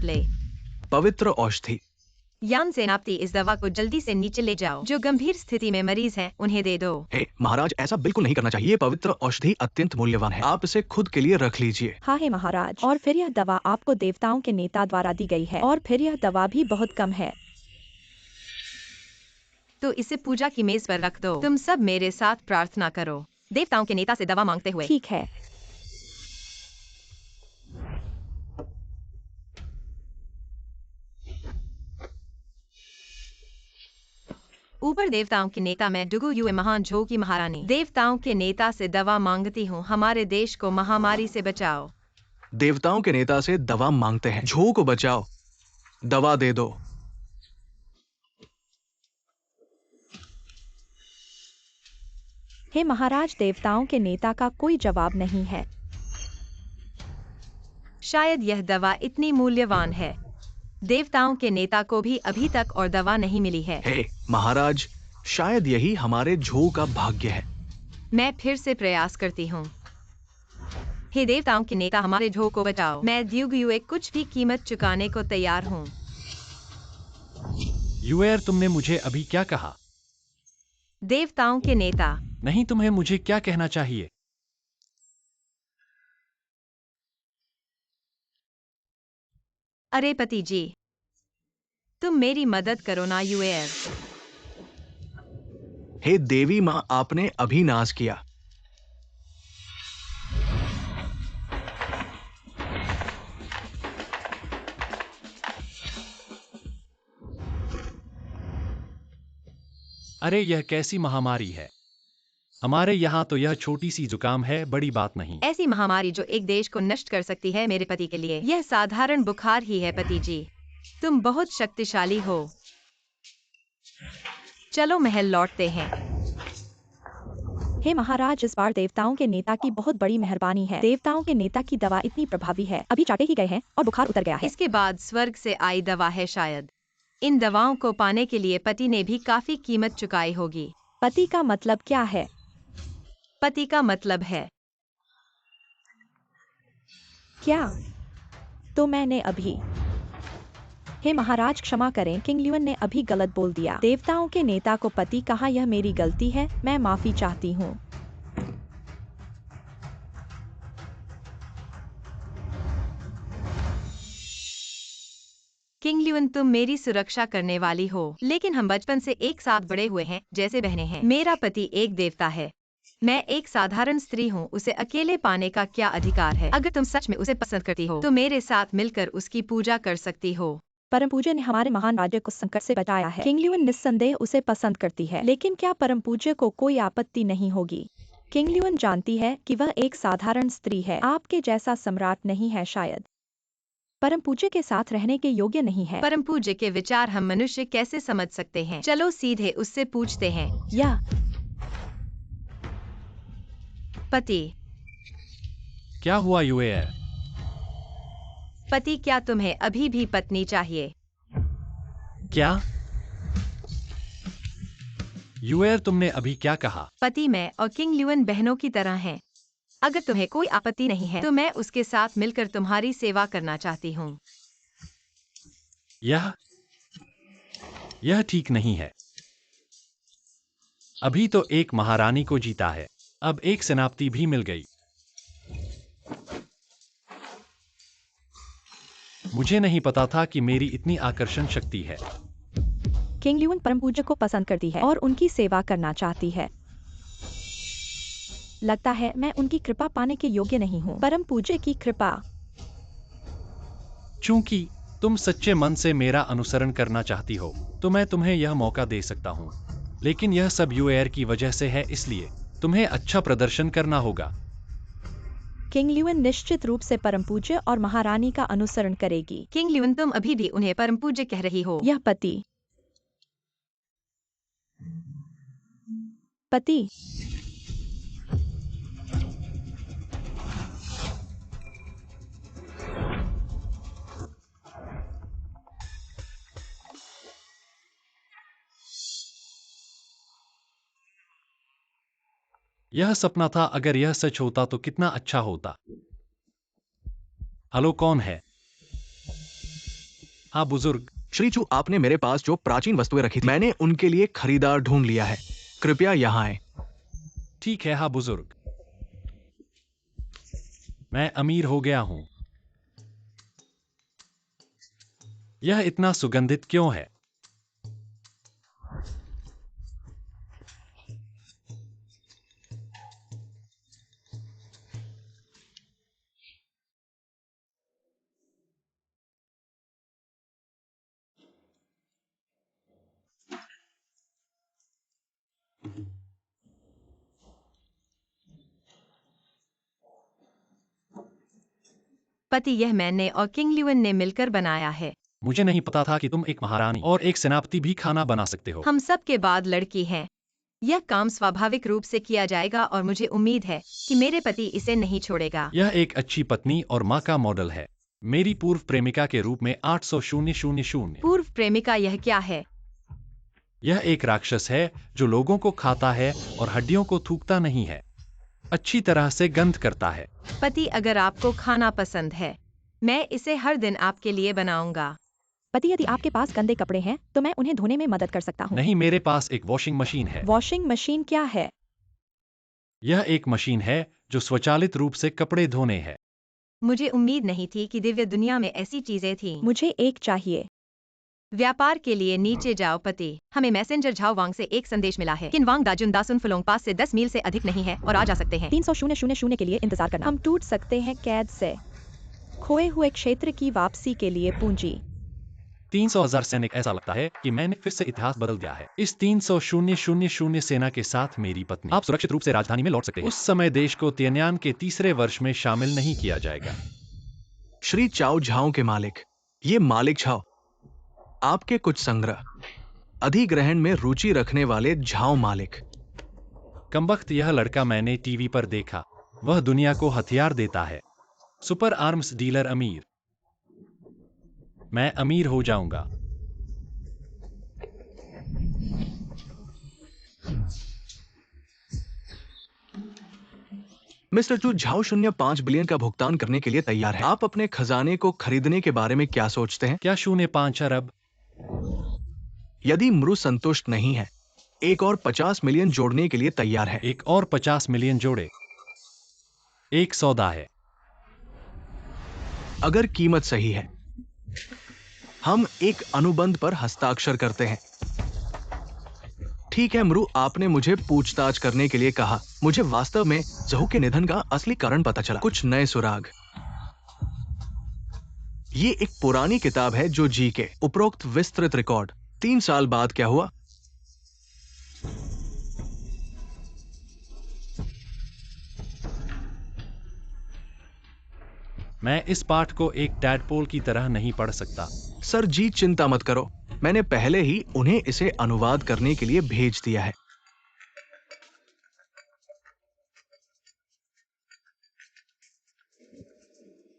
पवित्र औषधि। यान सेनापति, इस दवा को जल्दी से नीचे ले जाओ। जो गंभीर स्थिति में मरीज हैं, उन्हें दे दो। हे महाराज, ऐसा बिल्कुल नहीं करना चाहिए। ये पवित्र औषधि अत्यंत मूल्यवान है, आप इसे खुद के लिए रख लीजिए। हाँ है महाराज, और फिर यह दवा आपको देवताओं के नेता द्वारा दी गई है, और फिर यह दवा भी बहुत कम है। तो इसे पूजा की मेज पर रख दो। तुम सब मेरे साथ प्रार्थना करो, देवताओं के नेता से दवा मांगते हुए। ठीक है। ऊपर देवताओं के नेता, मैं डुगु युए महान झो की महारानी, देवताओं के नेता से दवा मांगती हूँ, हमारे देश को महामारी से बचाओ। देवताओं के नेता से दवा मांगते हैं, झो को बचाओ, दवा दे दो। हे महाराज, देवताओं के नेता का कोई जवाब नहीं है। शायद यह दवा इतनी मूल्यवान है, देवताओं के नेता को भी अभी तक और दवा नहीं मिली है। हे महाराज, शायद यही हमारे झो का भाग्य है। मैं फिर से प्रयास करती हूँ। हे देवताओं के नेता, हमारे झो को बचाओ। मैं द्युगयुए कुछ भी कीमत चुकाने को तैयार हूँ। यूएर, तुमने मुझे अभी क्या कहा? देवताओं के नेता। नहीं, तुम्हें मुझे क्या कहना चाहिए? अरे पति जी, तुम मेरी मदद करो ना यूएर। हे देवी माँ, आपने अभी नाश किया। अरे, यह कैसी महामारी है? हमारे यहाँ तो यह छोटी सी जुकाम है, बड़ी बात नहीं। ऐसी महामारी जो एक देश को नष्ट कर सकती है मेरे पति के लिए यह साधारण बुखार ही है। पति जी, तुम बहुत शक्तिशाली हो। चलो महल लौटते हैं। हे महाराज, इस बार देवताओं के नेता की बहुत बड़ी मेहरबानी है। देवताओं के नेता की दवा इतनी प्रभावी है, अभी चाटे ही गए हैं और बुखार उतर गया है। इसके बाद स्वर्ग से आई दवा है शायद। इन दवाओं को पाने के लिए पति ने भी काफी कीमत चुकाई होगी। पति का मतलब क्या है? पति का मतलब है क्या? तो मैंने अभी। हे महाराज, क्षमा करें, किंगल्युअन ने अभी गलत बोल दिया। देवताओं के नेता को पति कहा, यह मेरी गलती है, मैं माफी चाहती हूँ। किंगल्युअन, तुम मेरी सुरक्षा करने वाली हो, लेकिन हम बचपन से एक साथ बड़े हुए हैं, जैसे बहनें हैं। मेरा पति एक देवता है, मैं एक साधारण स्त्री हूँ, उसे अकेले पाने का क्या अधिकार है? अगर तुम सच में उसे पसंद करती हो तो मेरे साथ मिलकर उसकी पूजा कर सकती हो। परम पूज्य ने हमारे महान राज्य को संकट से बचाया है। किंग ल्यून निस्संदेह उसे पसंद करती है, लेकिन क्या परम पूज्य को कोई आपत्ति नहीं होगी? किंग ल्यून जानती है कि वह एक साधारण स्त्री है, आपके जैसा सम्राट नहीं है, शायद परम पूज्य के साथ रहने के योग्य नहीं है। परम पूज्य के विचार हम मनुष्य कैसे समझ सकते हैं? चलो सीधे उससे पूछते हैं। या पति, क्या हुआ यूएयर? पति, क्या तुम्हें अभी भी पत्नी चाहिए? क्या यूएयर, तुमने अभी क्या कहा? पति, मैं और किंग ल्यून बहनों की तरह हैं। अगर तुम्हें कोई आपत्ति नहीं है तो मैं उसके साथ मिलकर तुम्हारी सेवा करना चाहती हूँ। यह ठीक नहीं है। अभी तो एक महारानी को जीता है, अब एक सेनापति भी मिल गई। मुझे नहीं पता था कि मेरी इतनी आकर्षण शक्ति है। किंग ल्यून परम पूज्य को पसंद करती है और उनकी सेवा करना चाहती है। लगता है मैं उनकी कृपा पाने के योग्य नहीं हूँ। परम पूज्य की कृपा। चूंकि तुम सच्चे मन से मेरा अनुसरण करना चाहती हो तो मैं तुम्हें यह मौका दे सकता हूँ, लेकिन यह सब यूएयर की वजह से है, इसलिए तुम्हें अच्छा प्रदर्शन करना होगा। किंग ल्यून निश्चित रूप से परम पूज्य और महारानी का अनुसरण करेगी। किंग ल्यून, तुम अभी भी उन्हें परम पूज्य कह रही हो? यह पति यह सपना था, अगर यह सच होता तो कितना अच्छा होता। हेलो, कौन है? हाँ बुजुर्ग। श्री चू, आपने मेरे पास जो प्राचीन वस्तुएं रखी थी, मैंने उनके लिए खरीदार ढूंढ लिया है। कृपया यहाँ आए। ठीक है, हाँ बुजुर्ग। मैं अमीर हो गया हूं। यह इतना सुगंधित क्यों है? पति, यह मैंने और किंग ल्यून ने मिलकर बनाया है। मुझे नहीं पता था कि तुम एक महारानी और एक सेनापति भी खाना बना सकते हो। हम सब के बाद लड़की हैं। यह काम स्वाभाविक रूप से किया जाएगा और मुझे उम्मीद है कि मेरे पति इसे नहीं छोड़ेगा। यह एक अच्छी पत्नी और माँ का मॉडल है। मेरी पूर्व प्रेमिका के रूप में 800,000। पूर्व प्रेमिका, यह क्या है? यह एक राक्षस है जो लोगों को खाता है और हड्डियों को थूकता नहीं है, अच्छी तरह से गंध करता है। पति, अगर आपको खाना पसंद है, मैं इसे हर दिन आपके लिए बनाऊंगा। पति, यदि आपके पास गंदे कपड़े हैं तो मैं उन्हें धोने में मदद कर सकता हूँ। नहीं, मेरे पास एक वॉशिंग मशीन है। वॉशिंग मशीन क्या है? यह एक मशीन है जो स्वचालित रूप से कपड़े धोने है। मुझे उम्मीद नहीं थी कि दिव्य दुनिया में ऐसी चीजें थीं। मुझे एक चाहिए। व्यापार के लिए नीचे जाओ। पति, हमें मैसेंजर झाओ वांग से एक संदेश मिला है। किनवांग दाजुन दासुन फुलोंग पास से 10 मील से अधिक नहीं है और आ जा सकते हैं। 300,000 के लिए इंतजार करना। हम टूट सकते हैं कैद से। खोए हुए क्षेत्र की वापसी के लिए पूंजी। 300,000 सैनिक। ऐसा लगता है कि मैंने फिर से इतिहास बदल दिया है। इस 300,000 सेना के साथ मेरी पत्नी, आप सुरक्षित रूप से राजधानी में लौट सकते हैं। उस समय देश को तियानयान के तीसरे वर्ष में शामिल नहीं किया जाएगा। श्री चाओ झाओ के मालिक, ये मालिक झाओ, आपके कुछ संग्रह, अधिग्रहण में रुचि रखने वाले झाओ मालिक। कमबख्त, यह लड़का मैंने टीवी पर देखा। वह दुनिया को हथियार देता है। सुपर आर्म्स डीलर अमीर। मैं अमीर हो जाऊंगा। मिस्टर चू, झाओ 0.5 बिलियन का भुगतान करने के लिए तैयार है। आप अपने खजाने को खरीदने के बारे में क्या सोचते हैं? क्या 0.5 अरब? यदि मृु संतुष्ट नहीं है, एक और 50 मिलियन जोड़ने के लिए तैयार है। एक और 50 मिलियन जोड़े। एक सौदा है। अगर कीमत सही है, हम एक अनुबंध पर हस्ताक्षर करते हैं। ठीक है मरु, आपने मुझे पूछताछ करने के लिए कहा। मुझे वास्तव में जहू के निधन का असली कारण पता चला। कुछ नए सुराग। ये एक पुरानी किताब है जो जी के उपरोक्त विस्तृत रिकॉर्ड। 3 साल बाद क्या हुआ? मैं इस पाठ को एक टैडपोल की तरह नहीं पढ़ सकता। सर जी चिंता मत करो, मैंने पहले ही उन्हें इसे अनुवाद करने के लिए भेज दिया है।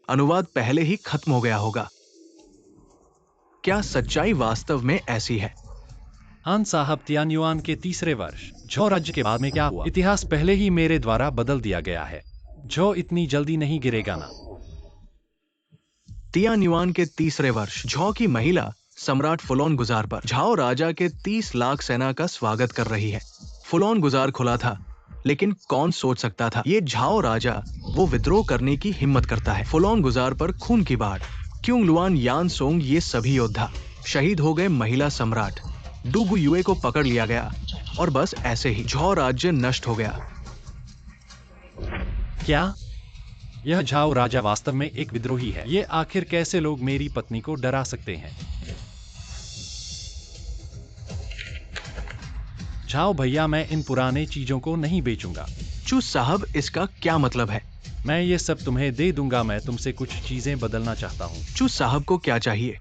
अनुवाद पहले ही खत्म हो गया होगा। क्या सच्चाई वास्तव में ऐसी है? हान साहब, तियान्युआन के तीसरे वर्ष झो राज्य के बाद में क्या हुआ? इतिहास पहले ही मेरे द्वारा बदल दिया गया है। झो इतनी जल्दी नहीं गिरेगा ना। तियान्युआन के तीसरे वर्ष झो की महिला सम्राट फुलोन गुजार पर झाओ राजा के 30 लाख सेना का स्वागत कर रही है। फुलोन गुजार खुला था, लेकिन कौन सोच सकता था ये झाओ राजा वो विद्रोह करने की हिम्मत करता है। फुलोन गुजार पर खून की बाढ़। क्योंग लुआन, यान सोंग, ये सभी योद्धा शहीद हो गए। महिला सम्राट डुगु युए को पकड़ लिया गया और बस ऐसे ही झो राज्य नष्ट हो गया। क्या यह झाओ राजा वास्तव में एक विद्रोही है? ये आखिर कैसे लोग मेरी पत्नी को डरा सकते हैं? झाओ भैया, मैं इन पुराने चीजों को नहीं बेचूंगा। चू साहब, इसका क्या मतलब है? मैं ये सब तुम्हें दे दूंगा। मैं तुमसे कुछ चीजें बदलना चाहता हूँ। चू साहब को क्या चाहिए?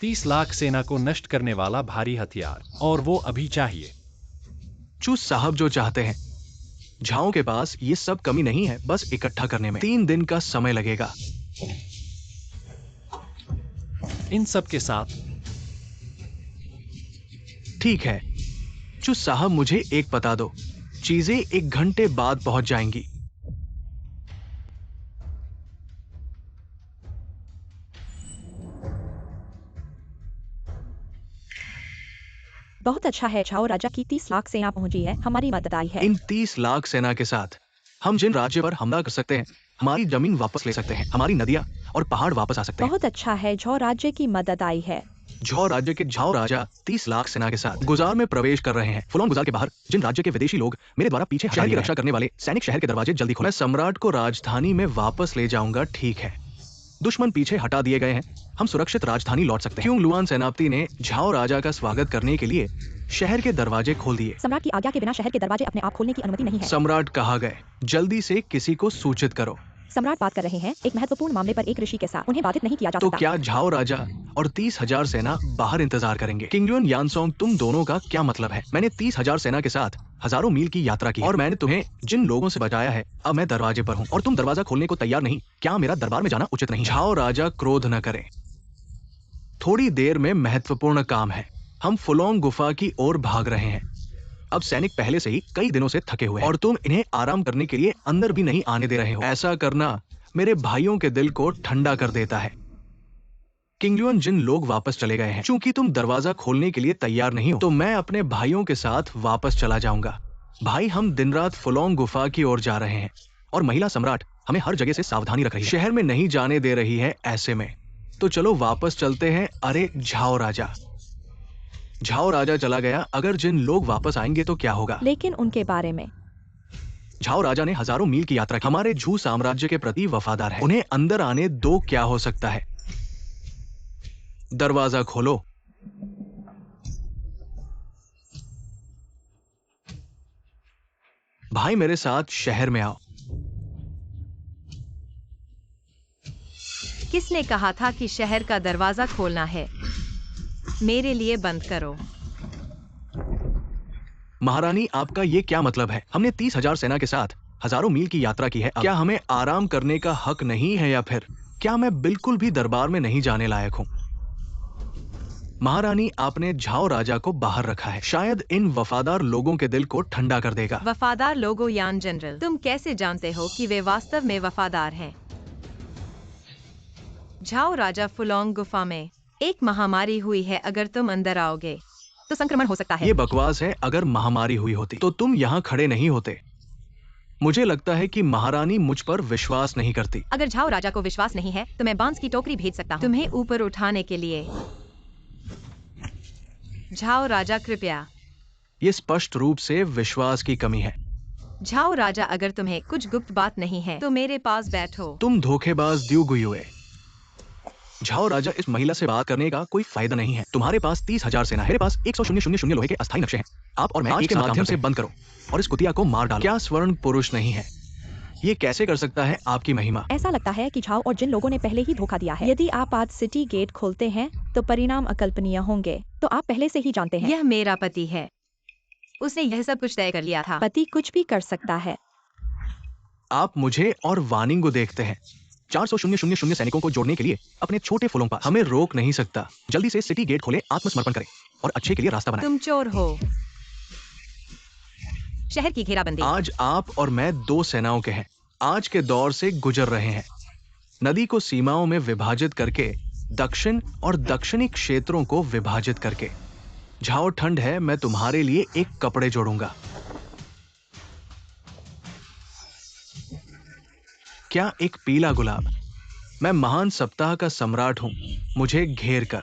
30 लाख सेना को नष्ट करने वाला भारी हथियार, और वो अभी चाहिए। चू साहब जो चाहते हैं। झाओ के पास ये सब कमी नहीं है, बस इकट्ठा करने में 3 दिन का समय लगेगा। इन सब के साथ ठीक है चू साहब, मुझे एक बता दो, चीजें 1 घंटे बाद पहुंच जाएंगी। बहुत अच्छा है, झाओ राजा की 30 लाख सेना पहुंची है, हमारी मदद आई है। इन 30 लाख सेना के साथ हम जिन राज्य पर हमला कर सकते हैं, हमारी जमीन वापस ले सकते हैं, हमारी नदियां और पहाड़ वापस आ सकते हैं। बहुत अच्छा है, झो राज्य की मदद आई है। झो राज्य के झाओ राजा 30 लाख सेना के साथ गुजार में प्रवेश कर रहे हैं। फुलोन गुजार के बाहर जिन राज्य के विदेशी लोग मेरे द्वारा पीछे शहर की रक्षा करने वाले सैनिक शहर के दरवाजे जल्दी खोलें। मैं सम्राट को राजधानी में वापस ले जाऊंगा। ठीक है, दुश्मन पीछे हटा दिए गए हैं, हम सुरक्षित राजधानी लौट सकते हैं। क्योंग लुआन सेनापति ने झाओ राजा का स्वागत करने के लिए शहर के दरवाजे खोल दिए। सम्राट की आज्ञा के बिना शहर के दरवाजे अपने आप खोलने की अनुमति नहीं है। सम्राट कहाँ गए? जल्दी से किसी को सूचित करो। सम्राट बात कर रहे हैं एक महत्वपूर्ण मामले पर एक ऋषि के साथ, उन्हें बाधित नहीं किया जा तो सकता। क्या झाओ राजा और 30,000 सेना बाहर इंतजार करेंगे? किंगलुआन, यानसोंग, तुम दोनों का क्या मतलब है? मैंने 30,000 सेना के साथ हजारों मील की यात्रा की और मैंने तुम्हें जिन लोगों से बचाया है, अब मैं दरवाजे पर हूँ और तुम दरवाजा खोलने को तैयार नहीं। क्या मेरा दरबार में जाना उचित नहीं? झाओ राजा क्रोध न करें, थोड़ी देर में महत्वपूर्ण काम है। हम फुलोंग गुफा की ओर भाग रहे हैं। अब सैनिक पहले से ही कई दिनों से थके हुए हैं और तुम इन्हें आराम करने के लिए अंदर भी नहीं आने दे रहे हो। ऐसा करना मेरे भाइयों के दिल को ठंडा कर देता है। किंगलुआन, जिन लोग वापस चले गए हैं, चूंकि तुम दरवाजा खोलने के लिए तैयार नहीं हो, तो मैं अपने भाइयों के साथ वापस चला जाऊंगा। भाई, हम दिन रात फुलोंग गुफा की ओर जा रहे हैं और महिला सम्राट हमें हर जगह से सावधानी रख रही है, शहर में नहीं जाने दे रही है। ऐसे में तो चलो वापस चलते हैं। अरे झाओ राजा, झाओ राजा चला गया। अगर जिन लोग वापस आएंगे तो क्या होगा? लेकिन उनके बारे में झाओ राजा ने हजारों मील की यात्रा की, हमारे झू साम्राज्य के प्रति वफादार है, उन्हें अंदर आने दो। क्या हो सकता है? दरवाजा खोलो। भाई, मेरे साथ शहर में आओ। किसने कहा था कि शहर का दरवाजा खोलना है? मेरे लिए बंद करो। महारानी, आपका ये क्या मतलब है? हमने 30,000 सेना के साथ हजारों मील की यात्रा की है। क्या हमें आराम करने का हक नहीं है, या फिर क्या मैं बिल्कुल भी दरबार में नहीं जाने लायक हूँ? महारानी, आपने झाओ राजा को बाहर रखा है, शायद इन वफादार लोगों के दिल को ठंडा कर देगा। वफादार लोगों? यान जनरल, तुम कैसे जानते हो कि वे वास्तव में वफादार हैं? झाओ राजा, फुलोंग गुफा में एक महामारी हुई है। अगर तुम अंदर आओगे तो संक्रमण हो सकता है। ये बकवास है। अगर महामारी हुई होती तो तुम यहाँ खड़े नहीं होते। मुझे लगता है कि महारानी मुझ पर विश्वास नहीं करती। अगर झाओ राजा को विश्वास नहीं है तो मैं बांस की टोकरी भेज सकता हूँ तुम्हें ऊपर उठाने के लिए। झाओ राजा, कृपया। ये स्पष्ट रूप से विश्वास की कमी है। झाओ राजा, अगर तुम्हें कुछ गुप्त बात नहीं है तो मेरे पास बैठो। तुम धोखेबाज द्यू गुयुए। झाओ राजा, इस महिला से बात करने का कोई फायदा नहीं है। तुम्हारे पास 30,000 सेना है, मेरे पास 100,000 लोहे के अस्थायी नक्शे हैं। आप और मैं आज के माध्यम से बंद करो और इस कुतिया को मार डालो। क्या स्वर्ण पुरुष नहीं है? ये कैसे कर सकता है आपकी महिमा? ऐसा लगता है कि झाओ और जिन लोगों ने पहले ही धोखा दिया है। यदि आप आज सिटी गेट खोलते हैं तो परिणाम अकल्पनीय होंगे, तो आप पहले से ही जानते हैं। यह मेरा पति है, उसने यह सब कुछ तय कर लिया था। पति कुछ भी कर सकता है। आप मुझे और वानिंग को देखते हैं 400,000 सैनिकों को जोड़ने के लिए अपने छोटे फूलों पास। हमें रोक नहीं सकता। जल्दी से सिटी गेट खोले, आत्मसमर्पण करें और अच्छे के लिए रास्ता बनाएं। तुम चोर हो। शहर की घेराबंदी। आज आप और मैं 2 सेनाओं के हैं। आज के दौर से गुजर रहे हैं। नदी को सीमाओं में विभाजित करके, दक्षिण और दक्षिणी क्षेत्रों को विभाजित करके। झाओ, ठंड है, मैं तुम्हारे लिए एक कपड़े जोड़ूंगा। क्या एक पीला गुलाब? मैं महान सप्ताह का सम्राट हूं, मुझे घेर कर।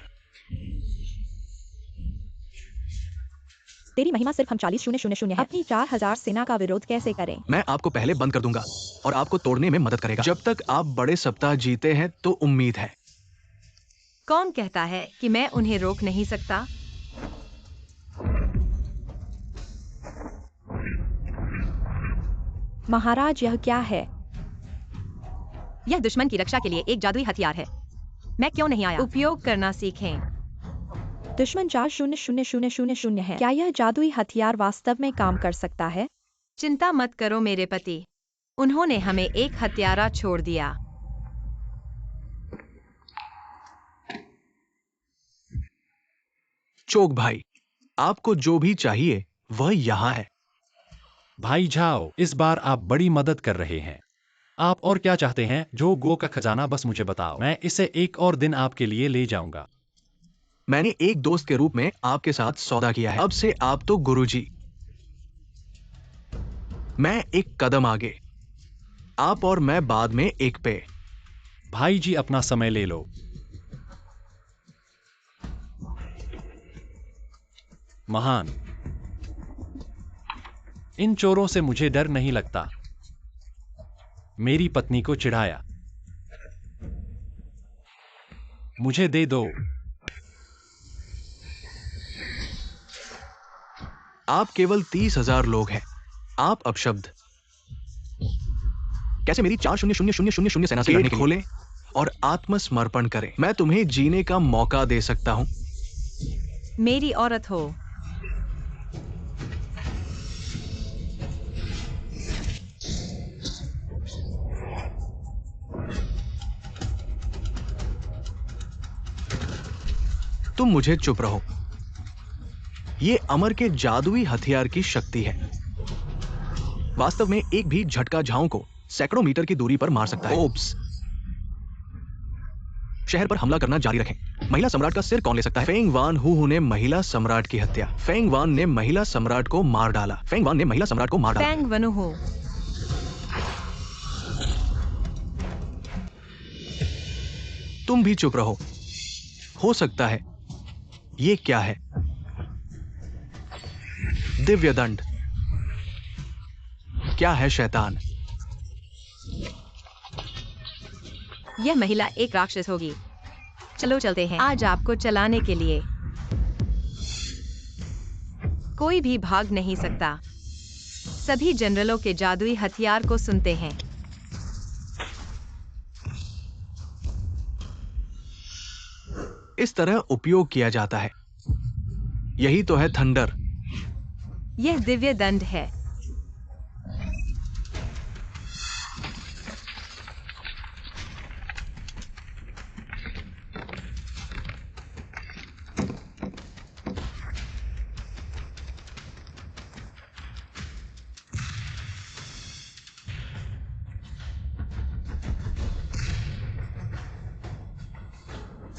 तेरी महिमा सिर्फ हम 40,000 है। अपनी 4,000 सेना का विरोध कैसे करें? मैं आपको पहले बंद कर दूंगा और आपको तोड़ने में मदद करेगा। जब तक आप बड़े सप्ताह जीते हैं तो उम्मीद है। कौन कहता है कि मैं उन्हें रोक नहीं सकता? महाराज, यह क्या है? यह दुश्मन की रक्षा के लिए एक जादुई हथियार है। मैं क्यों नहीं आया? उपयोग करना सीखें। दुश्मन 4,000 है। क्या यह जादुई हथियार वास्तव में काम कर सकता है? चिंता मत करो मेरे पति, उन्होंने हमें एक हत्यारा छोड़ दिया। चोक भाई, आपको जो भी चाहिए वह यहाँ है। भाई झाओ, इस बार आप बड़ी मदद कर रहे हैं। आप और क्या चाहते हैं? जो गो का खजाना, बस मुझे बताओ, मैं इसे एक और दिन आपके लिए ले जाऊंगा। मैंने एक दोस्त के रूप में आपके साथ सौदा किया है। अब से आप तो गुरुजी। मैं एक कदम आगे, आप और मैं बाद में एक पे। भाई जी, अपना समय ले लो। महान, इन चोरों से मुझे डर नहीं लगता। मेरी पत्नी को चिढ़ाया। मुझे दे दो। आप केवल 30,000 लोग हैं। आप अपशब्द। कैसे मेरी 4,000 सेना से लड़ने के लिए? खोले और आत्मसमर्पण करें। मैं तुम्हें जीने का मौका दे सकता हूं। मेरी औरत हो। तुम मुझे चुप रहो। ये अमर के जादुई हथियार की शक्ति है। वास्तव में एक भी झटका झाओं को सैकड़ों मीटर की दूरी पर मार सकता है। ओप्स। शहर पर हमला करना जारी रखें। महिला सम्राट का सिर कौन ले सकता है? फेंग वान हु ने महिला सम्राट की हत्या। फेंग वान ने महिला सम्राट को मार डाला। फेंग वान ने महिला सम्राट को मार डाला। फेंग वनु हो। तुम भी चुप रहो। हो सकता है। ये क्या है? दिव्य दंड। क्या है शैतान? यह महिला एक राक्षस होगी। चलो चलते हैं आज आपको चलाने के लिए। कोई भी भाग नहीं सकता। सभी जनरलों के जादुई हथियार को सुनते हैं। इस तरह उपयोग किया जाता है। यही तो है थंडर। यह दिव्य दंड है।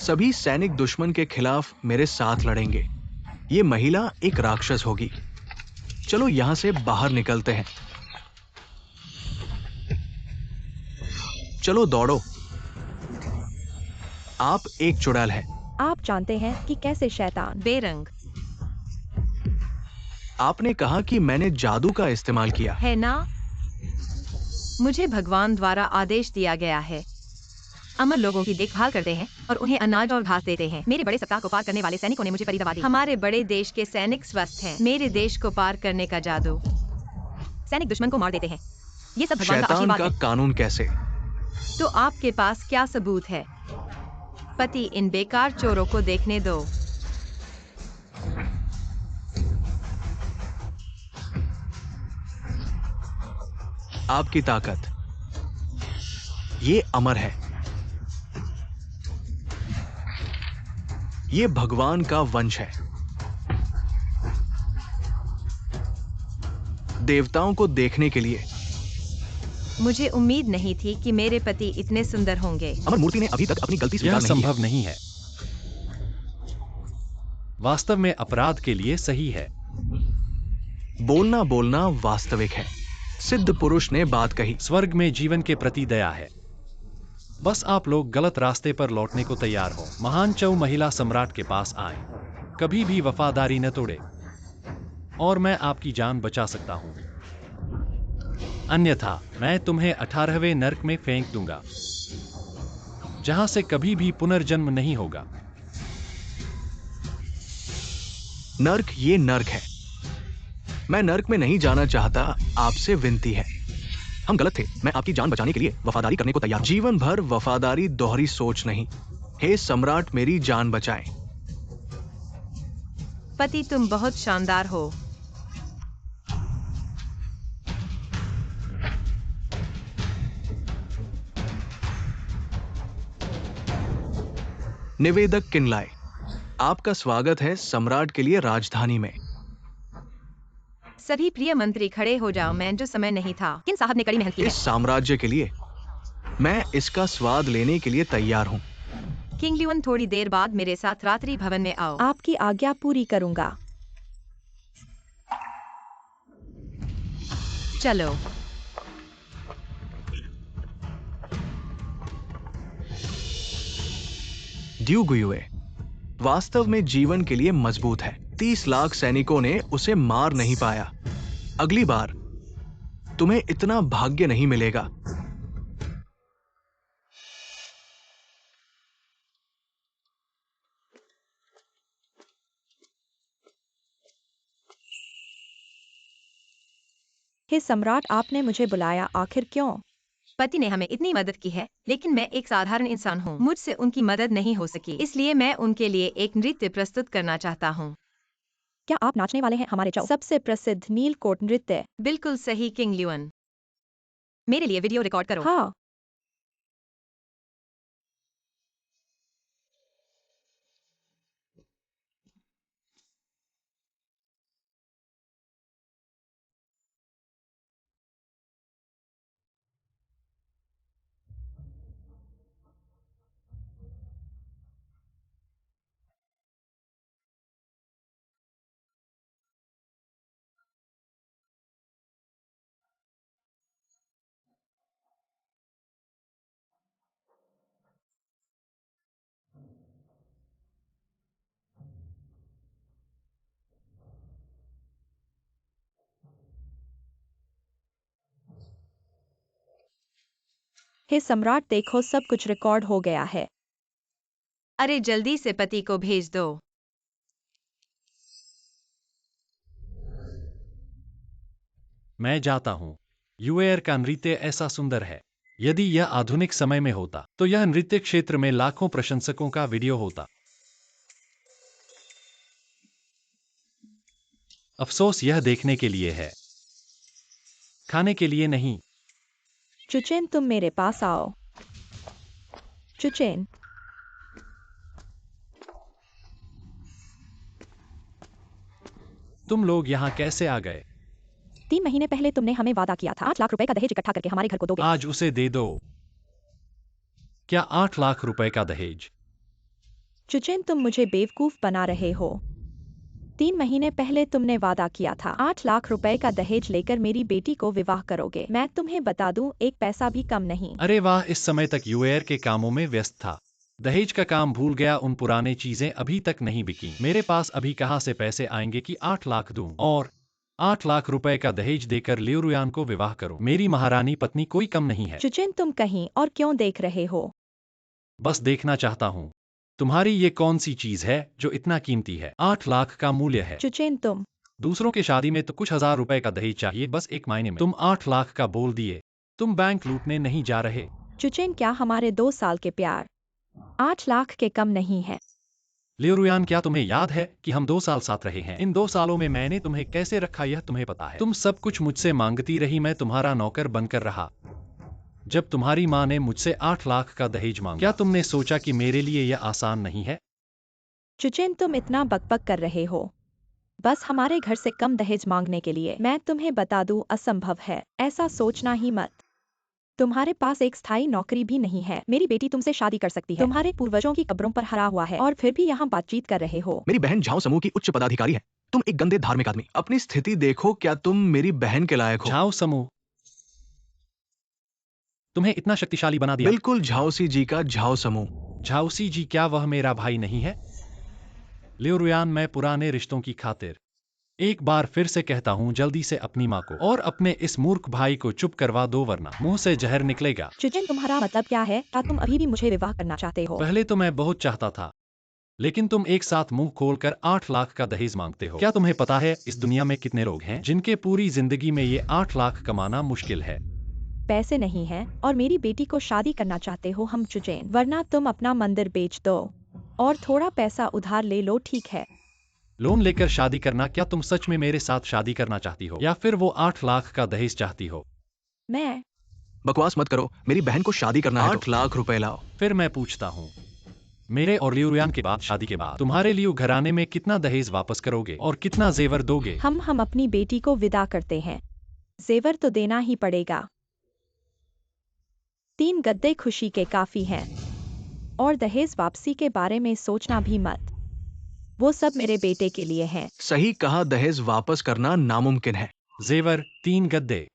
सभी सैनिक दुश्मन के खिलाफ मेरे साथ लड़ेंगे। ये महिला एक राक्षस होगी। चलो यहां से बाहर निकलते हैं। चलो दौड़ो। आप एक चुड़ैल है। आप जानते हैं कि कैसे शैतान। बेरंग। आपने कहा कि मैंने जादू का इस्तेमाल किया। है ना? मुझे भगवान द्वारा आदेश दिया गया है। अमर लोगों की देखभाल करते हैं और उन्हें अनाज और घास देते हैं। मेरे बड़े सप्ताह को पार करने वाले सैनिकों ने मुझे परी दवा दी। हमारे बड़े देश के सैनिक स्वस्थ हैं। मेरे देश को पार करने का जादू। सैनिक दुश्मन को मार देते हैं। ये सब भगवान का शैतान आशीर्वाद का है। कानून कैसे? तो आपके पास क्या सबूत है? पति, इन बेकार चोरों को देखने दो। आपकी ताकत, ये अमर है। ये भगवान का वंश है। देवताओं को देखने के लिए। मुझे उम्मीद नहीं थी कि मेरे पति इतने सुंदर होंगे। अमर मूर्ति ने अभी तक अपनी गलती यह स्वीकार नहीं की। संभव नहीं है। वास्तव में अपराध के लिए सही है। बोलना बोलना वास्तविक है। सिद्ध पुरुष ने बात कही। स्वर्ग में जीवन के प्रति दया है। बस आप लोग गलत रास्ते पर लौटने को तैयार हो। महान चौ महिला सम्राट के पास आए, कभी भी वफादारी न तोड़े, और मैं आपकी जान बचा सकता हूं। अन्यथा मैं तुम्हें 18वें नर्क में फेंक दूंगा, जहां से कभी भी पुनर्जन्म नहीं होगा। नर्क, ये नर्क है। मैं नर्क में नहीं जाना चाहता। आपसे विनती है। हम गलत थे। मैं आपकी जान बचाने के लिए वफादारी करने को तैयार। जीवन भर वफादारी, दोहरी सोच नहीं। हे सम्राट, मेरी जान बचाएं। पति, तुम बहुत शानदार हो। निवेदक किनलाय, आपका स्वागत है सम्राट के लिए राजधानी में। सभी प्रिय मंत्री खड़े हो जाओ। मैं जो समय नहीं था। किन साहब ने कड़ी मेहनत की है। इस साम्राज्य के लिए मैं इसका स्वाद लेने के लिए तैयार हूं। किंग ल्यून, थोड़ी देर बाद मेरे साथ रात्रि भवन में आओ। आपकी आज्ञा पूरी करूंगा। चलो। ड्यू गुयुए वास्तव में जीवन के लिए मजबूत है। 30 लाख सैनिकों ने उसे मार नहीं पाया। अगली बार तुम्हें इतना भाग्य नहीं मिलेगा। हे सम्राट, आपने मुझे बुलाया, आखिर क्यों? पति ने हमें इतनी मदद की है, लेकिन मैं एक साधारण इंसान हूँ। मुझसे उनकी मदद नहीं हो सकी, इसलिए मैं उनके लिए एक नृत्य प्रस्तुत करना चाहता हूँ। क्या आप नाचने वाले हैं? हमारे चौ सबसे प्रसिद्ध नीलकोट नृत्य। बिल्कुल सही किंग ल्यून। मेरे लिए वीडियो रिकॉर्ड करो। हाँ। हे सम्राट, देखो, सब कुछ रिकॉर्ड हो गया है। अरे जल्दी से पति को भेज दो। मैं जाता हूं। यूएआर का नृत्य ऐसा सुंदर है। यदि यह आधुनिक समय में होता, तो यह नृत्य क्षेत्र में लाखों प्रशंसकों का वीडियो होता। अफसोस यह देखने के लिए है, खाने के लिए नहीं। चुचेन, तुम मेरे पास आओ। चुचेन, तुम लोग यहाँ कैसे आ गए? 3 महीने पहले तुमने हमें वादा किया था 8 लाख रुपए का दहेज इकट्ठा करके हमारे घर को दोगे। आज उसे दे दो। क्या 8 लाख रुपए का दहेज? चुचेन, तुम मुझे बेवकूफ बना रहे हो। 3 महीने पहले तुमने वादा किया था 8 लाख रुपए का दहेज लेकर मेरी बेटी को विवाह करोगे। मैं तुम्हें बता दूं, एक पैसा भी कम नहीं। अरे वाह, इस समय तक यूएआर के कामों में व्यस्त था। दहेज का काम भूल गया। उन पुराने चीजें अभी तक नहीं बिकी। मेरे पास अभी कहां से पैसे आएंगे कि 8 लाख दूं? और 8 लाख रुपए का दहेज देकर लियुरुयान को विवाह करो। मेरी महारानी पत्नी कोई कम नहीं है। चुचिन, तुम कहीं और क्यों देख रहे हो? बस देखना चाहता हूँ तुम्हारी ये कौन सी चीज है जो इतना कीमती है। 8 लाख का मूल्य है। चुचिन, तुम दूसरों के शादी में तो कुछ हजार रुपए का दहेज चाहिए, बस एक महीने में तुम 8 लाख का बोल दिए। तुम बैंक लूटने नहीं जा रहे। चुचिन, क्या हमारे 2 साल के प्यार 8 लाख के कम नहीं है? लियुरुयान, क्या तुम्हें याद है कि हम 2 साल साथ रहे हैं? इन 2 सालों में मैंने तुम्हें कैसे रखा यह तुम्हें पता है। तुम सब कुछ मुझसे मांगती रही, मैं तुम्हारा नौकर बनकर रहा। जब तुम्हारी माँ ने मुझसे 8 लाख का दहेज मांगा, क्या तुमने सोचा कि मेरे लिए यह आसान नहीं है? चुचिन, तुम इतना बकबक कर रहे हो बस हमारे घर से कम दहेज मांगने के लिए। मैं तुम्हें बता दूं, असंभव है, ऐसा सोचना ही मत। तुम्हारे पास एक स्थायी नौकरी भी नहीं है। मेरी बेटी तुमसे शादी कर सकती है। तुम्हारे पूर्वजों की कब्रों पर हरा हुआ है और फिर भी यहाँ बातचीत कर रहे हो। मेरी बहन झाओ समूह की उच्च पदाधिकारी है। तुम एक गंदे धार्मिक आदमी। अपनी स्थिति देखो, क्या तुम मेरी बहन के लायक हो? झाओ समूह तुम्हें इतना शक्तिशाली बना दिया? बिल्कुल झाओसी जी का झाओ समूह। झाओसी जी, क्या वह मेरा भाई नहीं है? लियुरुयान, मैं पुराने रिश्तों की खातिर एक बार फिर से कहता हूँ, जल्दी से अपनी माँ को और अपने इस मूर्ख भाई को चुप करवा दो, वरना मुंह से जहर निकलेगा। चुचिन, तुम्हारा मतलब क्या है? क्या तुम अभी भी मुझे विवाह करना चाहते हो? पहले तो मैं बहुत चाहता था, लेकिन तुम एक साथ मुंह खोलकर 8 लाख का दहेज मांगते हो। क्या तुम्हें पता है इस दुनिया में कितने लोग हैं जिनके पूरी जिंदगी में ये 8 लाख कमाना मुश्किल है? पैसे नहीं है और मेरी बेटी को शादी करना चाहते हो हम चुचिन, वरना तुम अपना मंदिर बेच दो और थोड़ा पैसा उधार ले लो, ठीक है? लोन लेकर शादी करना? क्या तुम सच में मेरे साथ शादी करना चाहती हो या फिर वो 8 लाख का दहेज चाहती हो? मैं बकवास मत करो, मेरी बहन को शादी करना है। 8 लाख रुपए लाओ। फिर मैं पूछता हूँ, मेरे और लियुरुयान के बाद, शादी के बाद तुम्हारे लियु घराने में कितना दहेज वापस करोगे और कितना जेवर दोगे? हम अपनी बेटी को विदा करते हैं, जेवर तो देना ही पड़ेगा। 3 गद्दे खुशी के काफी हैं और दहेज वापसी के बारे में सोचना भी मत, वो सब मेरे बेटे के लिए हैं। सही कहा, दहेज वापस करना नामुमकिन है। जेवर 3 गद्दे।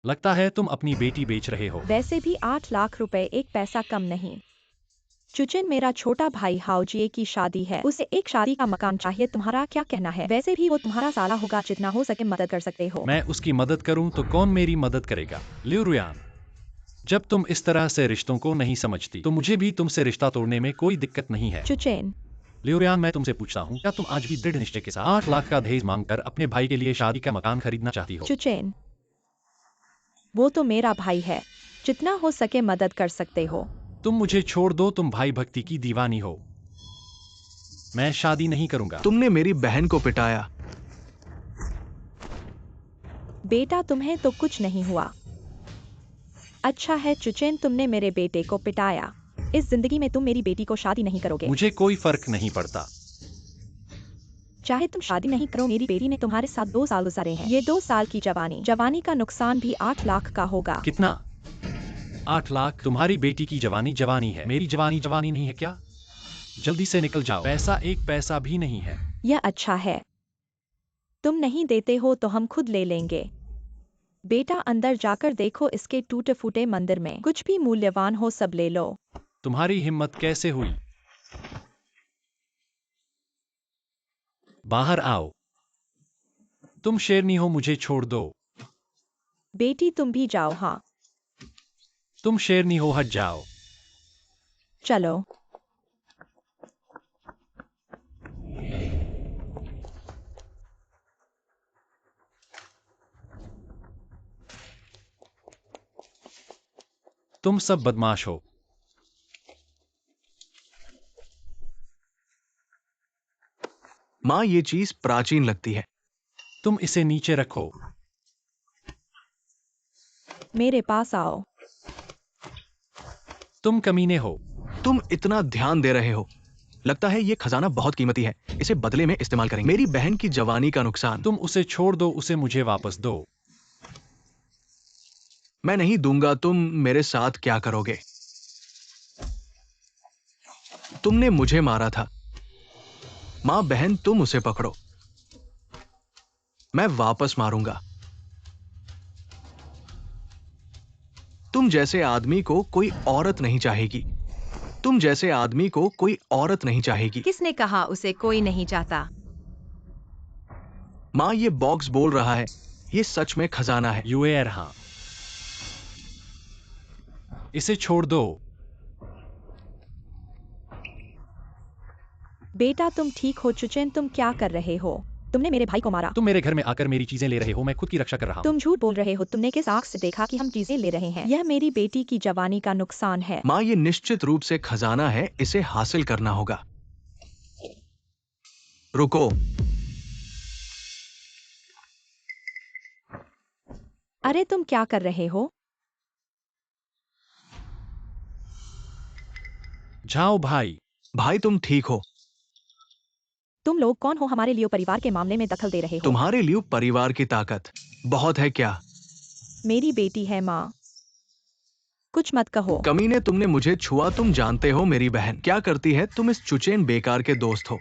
लगता है तुम अपनी बेटी बेच रहे हो। वैसे भी 8 लाख रुपए एक पैसा कम नहीं। चुचिन, मेरा छोटा भाई हाउजिए की शादी है, उसे एक शादी का मकान चाहिए। तुम्हारा क्या कहना है? वैसे भी वो तुम्हारा साला होगा, जितना हो सके मदद कर सकते हो। मैं उसकी मदद करूं तो कौन मेरी मदद करेगा? लियुरुयान, जब तुम इस तरह से रिश्तों को नहीं समझती तो मुझे भी तुमसे रिश्ता तोड़ने में कोई दिक्कत नहीं है। चुचिन, लियुरुयान, मैं तुमसे पूछता हूँ, क्या तुम आज भी दृढ़ निश्चय के साथ 8 लाख का दहेज मांगकर अपने भाई के लिए शादी का मकान खरीदना चाहती हो? चुचिन, वो तो मेरा भाई है, जितना हो सके मदद कर सकते हो। तुम मुझे छोड़ दो, तुम भाई भक्ति की दीवानी हो। मैं शादी नहीं करूंगा। तुमने मेरी बहन को पिटाया। बेटा, तुम्हें तो कुछ नहीं हुआ। अच्छा है चुचिन, तुमने मेरे बेटे को पिटाया। इस जिंदगी में तुम मेरी बेटी को शादी नहीं करोगे। मुझे कोई फर्क नहीं पड़ता। चाहे तुम शादी नहीं करो, मेरी बेटी ने तुम्हारे साथ 2 साल गुजारे हैं। ये 2 साल की जवानी का नुकसान भी 8 लाख का होगा। कितना? 8 लाख? तुम्हारी बेटी की जवानी है, मेरी जवानी नहीं है क्या? जल्दी से निकल जाओ, पैसा एक पैसा भी नहीं है। यह अच्छा है, तुम नहीं देते हो तो हम खुद ले लेंगे। बेटा, अंदर जाकर देखो, इसके टूटे फूटे मंदिर में कुछ भी मूल्यवान हो सब ले लो। तुम्हारी हिम्मत कैसे हुई? बाहर आओ। तुम शेरनी हो, मुझे छोड़ दो। बेटी, तुम भी जाओ। हाँ, तुम शेरनी हो, हट जाओ। चलो। तुम सब बदमाश हो। माँ, ये चीज प्राचीन लगती है। तुम इसे नीचे रखो। मेरे पास आओ। तुम कमीने हो। तुम इतना ध्यान दे रहे हो, लगता है ये खजाना बहुत कीमती है, इसे बदले में इस्तेमाल करेंगे। मेरी बहन की जवानी का नुकसान। तुम उसे छोड़ दो, उसे मुझे वापस दो। मैं नहीं दूंगा। तुम मेरे साथ क्या करोगे? तुमने मुझे मारा था। मां, बहन, तुम उसे पकड़ो, मैं वापस मारूंगा। तुम जैसे आदमी को कोई औरत नहीं चाहेगी। तुम जैसे आदमी को कोई औरत नहीं चाहेगी। किसने कहा उसे कोई नहीं चाहता? माँ, ये बॉक्स बोल रहा है ये सच में खजाना है। यूएर, हाँ, इसे छोड़ दो। बेटा तुम ठीक हो? चुचेन तुम क्या कर रहे हो? तुमने मेरे भाई को मारा। तुम मेरे घर में आकर मेरी चीजें ले रहे हो, मैं खुद की रक्षा कर रहा हूँ। तुम झूठ बोल रहे हो। तुमने किस आंख से देखा कि हम चीजें ले रहे हैं? यह मेरी बेटी की जवानी का नुकसान है। माँ, ये निश्चित रूप से खजाना है, इसे हासिल करना होगा। रुको। अरे तुम क्या कर रहे हो? जाओ भाई। भाई, तुम ठीक हो? तुम लोग कौन हो? हमारे लिए परिवार के मामले में दखल दे रहे हो। तुम्हारे लिए परिवार की ताकत बहुत है क्या? मेरी बेटी है माँ, कुछ मत कहो। कमीने, तुमने मुझे छुआ। तुम जानते हो मेरी बहन क्या करती है? तुम इस चुचेन बेकार के दोस्त हो।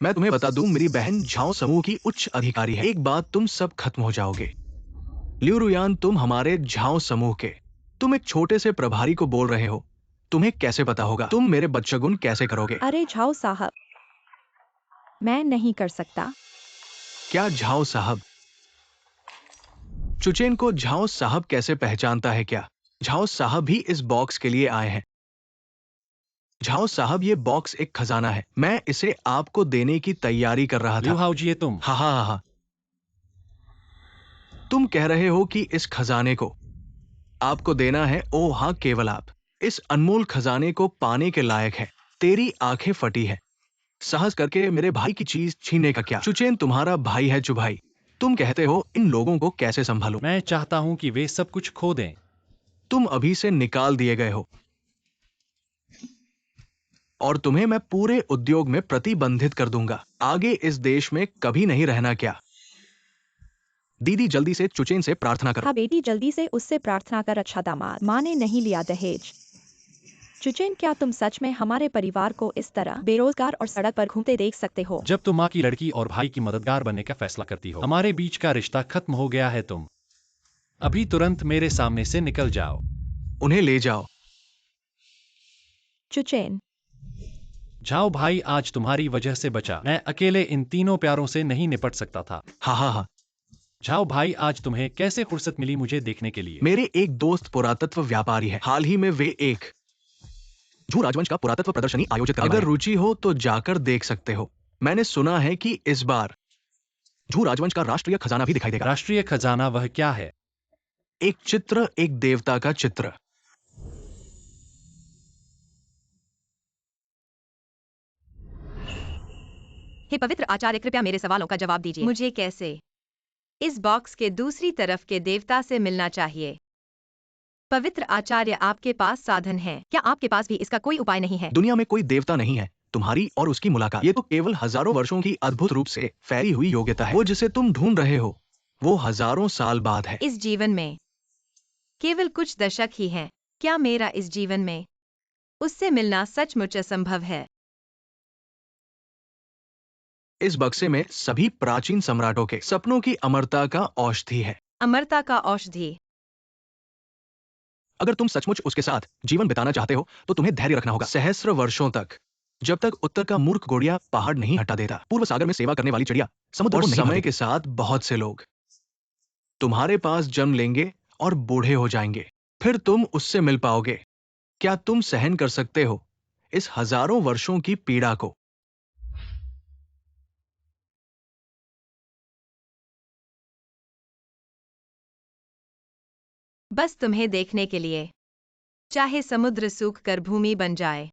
मैं तुम्हें बता दूं, मेरी बहन झाओ समूह की उच्च अधिकारी है। एक बात तुम सब खत्म हो जाओगे। लिu रुयान, तुम हमारे झाओ समूह के, तुम एक छोटे से प्रभारी को बोल रहे हो। तुम्हें कैसे पता होगा? तुम मेरे बदशगुन कैसे करोगे? अरे झाओ साहब, मैं नहीं कर सकता। क्या झाओ साहब? चुचेन को झाओ साहब कैसे पहचानता है क्या? झाओ साहब भी इस बॉक्स के लिए आए हैं। झाओ साहब, ये बॉक्स एक खजाना है, मैं इसे आपको देने की तैयारी कर रहा लिu था। हाओ जी, ये तुम। हा हा हा हा। तुम कह रहे हो कि इस खजाने को आपको देना है? ओ हाँ, केवल आप इस अनमोल खजाने को पाने के लायक है। तेरी आंखें फटी है। साहस करके मेरे भाई की चीज छीनने का क्या? चुचेन तुम्हारा भाई है चुभाई। तुम कहते हो इन लोगों को कैसे संभालूं? मैं चाहता हूं कि वे सब कुछ खो दें। तुम अभी से निकाल दिए गए हो और तुम्हें मैं पूरे उद्योग में प्रतिबंधित कर दूंगा। आगे इस देश में कभी नहीं रहना क्या? दीदी, जल्दी से चुचेन से प्रार्थना करो। हाँ बेटी, जल्दी से उससे प्रार्थना कर। अच्छा दामाद, माँ ने नहीं लिया दहेज। चुचेन, क्या तुम सच में हमारे परिवार को इस तरह बेरोजगार और सड़क पर घूमते देख सकते हो? जब तुम माँ की लड़की और भाई की मददगार बनने का फैसला करती हो, हमारे बीच का रिश्ता खत्म हो गया है। तुम अभी तुरंत मेरे सामने से निकल जाओ। उन्हें ले जाओ। चुचेन, जाओ भाई, आज तुम्हारी वजह से बचा। मैं अकेले इन तीनों प्यारों से नहीं निपट सकता था। हा हा हा। जाओ भाई, आज तुम्हें कैसे फुर्सत मिली मुझे देखने के लिए? मेरे एक दोस्त पुरातत्व व्यापारी है। हाल ही में वे एक झू राजवंश का पुरातत्व प्रदर्शनी आयोजित करने वाले हैं। अगर रुचि हो तो जाकर देख सकते हो। मैंने सुना है कि इस बार झू राजवंश का राष्ट्रीय खजाना भी दिखाई देगा। राष्ट्रीय खजाना वह क्या है? एक चित्र, एक देवता का चित्र। हे पवित्र आचार्य, कृपया मेरे सवालों का जवाब दीजिए। मुझे कैसे इस बॉक्स के दूसरी तरफ के देवता से मिलना चाहिए? पवित्र आचार्य, आपके पास साधन है। क्या आपके पास भी इसका कोई उपाय नहीं है? दुनिया में कोई देवता नहीं है। तुम्हारी और उसकी मुलाकात, ये तो केवल हजारों वर्षों की अद्भुत रूप से फैली हुई योग्यता है। वो जिसे तुम ढूंढ रहे हो वो हजारों साल बाद है। इस जीवन में केवल कुछ दशक ही हैं। क्या मेरा इस जीवन में उससे मिलना सचमुच असंभव है? इस बक्से में सभी प्राचीन सम्राटों के सपनों की अमरता का औषधि है। अमरता का औषधि? अगर तुम सचमुच उसके साथ जीवन बिताना चाहते हो तो तुम्हें धैर्य रखना होगा, सहस्र वर्षों तक, जब तक उत्तर का मूर्ख गोड़िया पहाड़ नहीं हटा देता। पूर्व सागर में सेवा करने वाली चिड़िया समुद्र को नहीं समय के साथ बहुत से लोग तुम्हारे पास जन्म लेंगे और बूढ़े हो जाएंगे। फिर तुम उससे मिल पाओगे। क्या तुम सहन कर सकते हो इस हजारों वर्षों की पीड़ा को? बस तुम्हें देखने के लिए, चाहे समुद्र सूख कर भूमि बन जाए,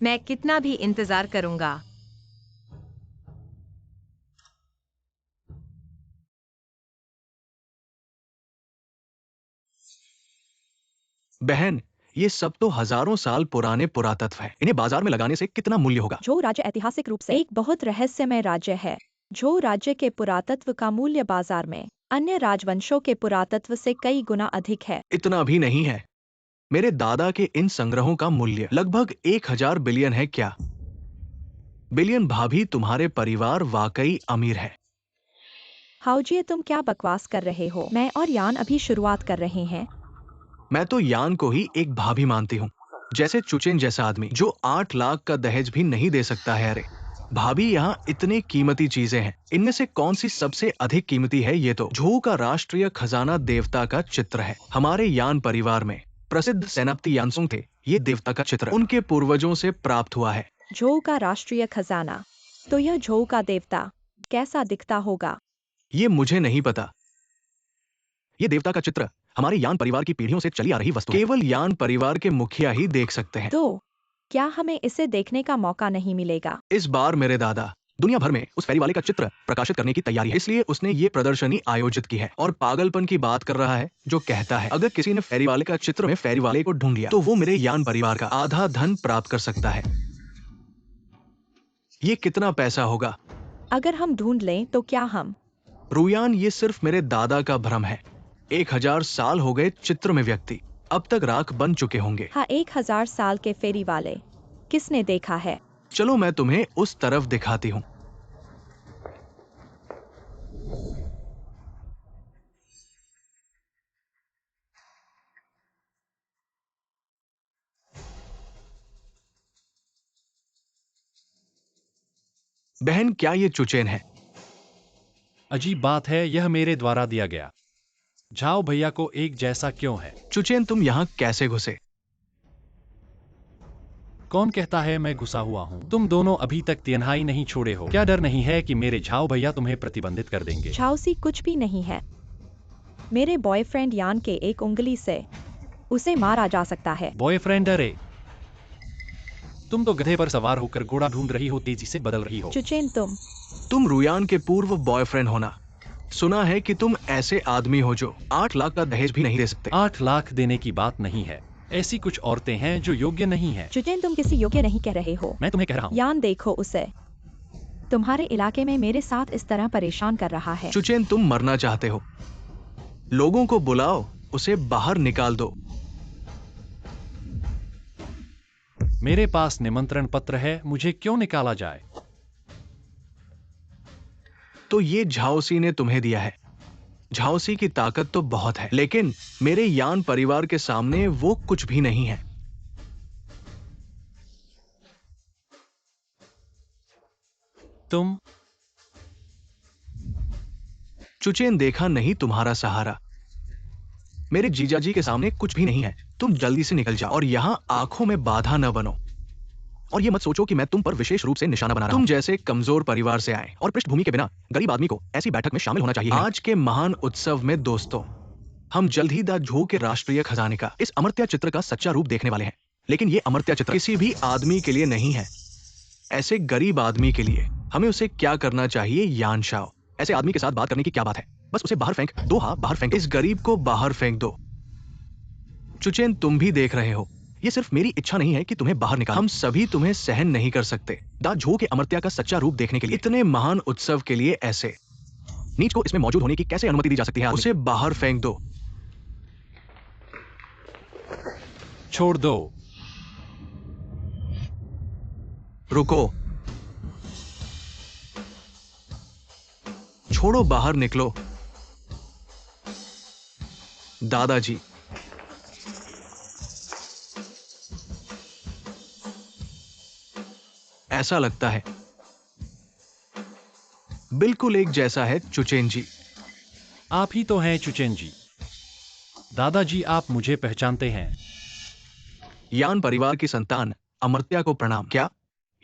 मैं कितना भी इंतजार करूंगा। बहन, ये सब तो हजारों साल पुराने पुरातत्व है। इन्हें बाजार में लगाने से कितना मूल्य होगा? झो राज्य ऐतिहासिक रूप से एक बहुत रहस्यमय राज्य है। झो राज्य के पुरातत्व का मूल्य बाजार में अन्य राजवंशों के पुरातत्व से कई गुना अधिक है। इतना भी नहीं है। मेरे दादा के इन संग्रहों का मूल्य लगभग 1000 बिलियन है। क्या बिलियन? भाभी, तुम्हारे परिवार वाकई अमीर है। हाउजी, तुम क्या बकवास कर रहे हो? मैं और यान अभी शुरुआत कर रहे हैं। मैं तो यान को ही एक भाभी मानती हूँ, जैसे चुचेन जैसा आदमी जो 8 लाख का दहेज भी नहीं दे सकता है। अरे भाभी, यहाँ इतनी कीमती चीजें हैं, इनमें से कौन सी सबसे अधिक कीमती है? ये तो झू का राष्ट्रीय खजाना देवता का चित्र है। हमारे यान परिवार में प्रसिद्ध सेनापति यानसुंग थे। ये देवता का चित्र उनके पूर्वजों से प्राप्त हुआ है। झोऊ का राष्ट्रीय खजाना। तो यह झोऊ का देवता कैसा दिखता होगा? ये मुझे नहीं पता। ये देवता का चित्र हमारे यान परिवार की पीढ़ियों से चली आ रही वस्तु है। केवल यान परिवार के मुखिया ही देख सकते हैं। तो क्या हमें इसे देखने का मौका नहीं मिलेगा? इस बार मेरे दादा दुनिया भर में उस फेरी वाले का चित्र प्रकाशित करने की तैयारी है, इसलिए उसने ये प्रदर्शनी आयोजित की है। और पागलपन की बात कर रहा है जो कहता है अगर किसी ने फेरी वाले का चित्र में फेरी वाले को ढूंढ लिया तो वो मेरे यान परिवार का आधा धन प्राप्त कर सकता है। ये कितना पैसा होगा? अगर हम ढूंढ लें तो क्या हम? रुयान, ये सिर्फ मेरे दादा का भ्रम है। 1000 साल हो गए चित्र में व्यक्ति अब तक राख बन चुके होंगे। हाँ, 1000 साल के फेरी वाले किसने देखा है? चलो मैं तुम्हें उस तरफ दिखाती हूँ। बहन, क्या ये चुचेन है? अजीब बात है, यह मेरे द्वारा दिया गया। झाओ भैया को एक जैसा क्यों है? चुचेन, तुम यहाँ कैसे घुसे? कौन कहता है मैं घुसा हुआ हूँ? तुम दोनों अभी तक तिनहाई नहीं छोड़े हो। क्या डर नहीं है कि मेरे झाओ भैया तुम्हें प्रतिबंधित कर देंगे? झाओसी कुछ भी नहीं है। मेरे बॉयफ्रेंड यान के एक उंगली से उसे मारा जा सकता है। बॉयफ्रेंड? अरे तुम तो गधे पर सवार होकर घोड़ा ढूंढ रही हो, तेजी से बदल रही हो। चुचेन, तुम रुयान के पूर्व बॉयफ्रेंड होना। सुना है कि तुम ऐसे आदमी हो जो 8 लाख का दहेज भी नहीं दे सकते। 8 लाख देने की बात नहीं है, ऐसी कुछ औरतें हैं जो योग्य नहीं है। चुचेन, तुम किसी योग्य नहीं कह रहे हो। मैं तुम्हें कह रहा हूँ। यान, देखो उसे। तुम्हारे इलाके में मेरे साथ इस तरह परेशान कर रहा है। चुचेन, तुम मरना चाहते हो? लोगों को बुलाओ, उसे बाहर निकाल दो। मेरे पास निमंत्रण पत्र है, मुझे क्यों निकाला जाए? तो ये झाओसी ने तुम्हें दिया है। झाओसी की ताकत तो बहुत है, लेकिन मेरे यान परिवार के सामने वो कुछ भी नहीं है। तुम चुचेन, देखा नहीं तुम्हारा सहारा। मेरे जीजाजी के सामने कुछ भी नहीं है। तुम जल्दी से निकल जाओ और यहाँ आंखों में बाधा न बनो। और ये मत सोचो कि मैं तुम पर विशेष रूप से निशाना बना रहा हूं। तुम जैसे कमजोर परिवार से आए और पृष्ठभूमि के बिना गरीब आदमी को ऐसी बैठक में शामिल होना चाहिए। आज के महान उत्सव में दोस्तों, हम जल्द ही दा झू के राष्ट्रीय खजाने का, इस अमर्त्य चित्र का सच्चा रूप देखने वाले हैं। लेकिन ये अमर्त्य चित्र किसी भी आदमी के लिए नहीं है, ऐसे गरीब आदमी के लिए। हमें उसे क्या करना चाहिए? यान शाओ, ऐसे आदमी के साथ बात करने की क्या बात है? बस उसे बाहर फेंक दो। हाँ, बाहर फेंक दो। इस गरीब को बाहर फेंक दो। चुचेन, तुम भी देख रहे हो, ये सिर्फ मेरी इच्छा नहीं है कि तुम्हें बाहर निकाल। हम सभी तुम्हें सहन नहीं कर सकते। दा झू के अमर्त्य का सच्चा रूप देखने के लिए, इतने महान उत्सव के लिए ऐसे नीच को इसमें मौजूद होने की कैसे अनुमति दी जा सकती है? उसे बाहर फेंक दो। छोड़ दो। रुको, छोड़ो, बाहर निकलो। दादाजी, ऐसा लगता है बिल्कुल एक जैसा है। चुचेन जी, आप ही तो हैं चुचेन जी। दादाजी, आप मुझे पहचानते हैं? यान परिवार की संतान अमर्त्या को प्रणाम। क्या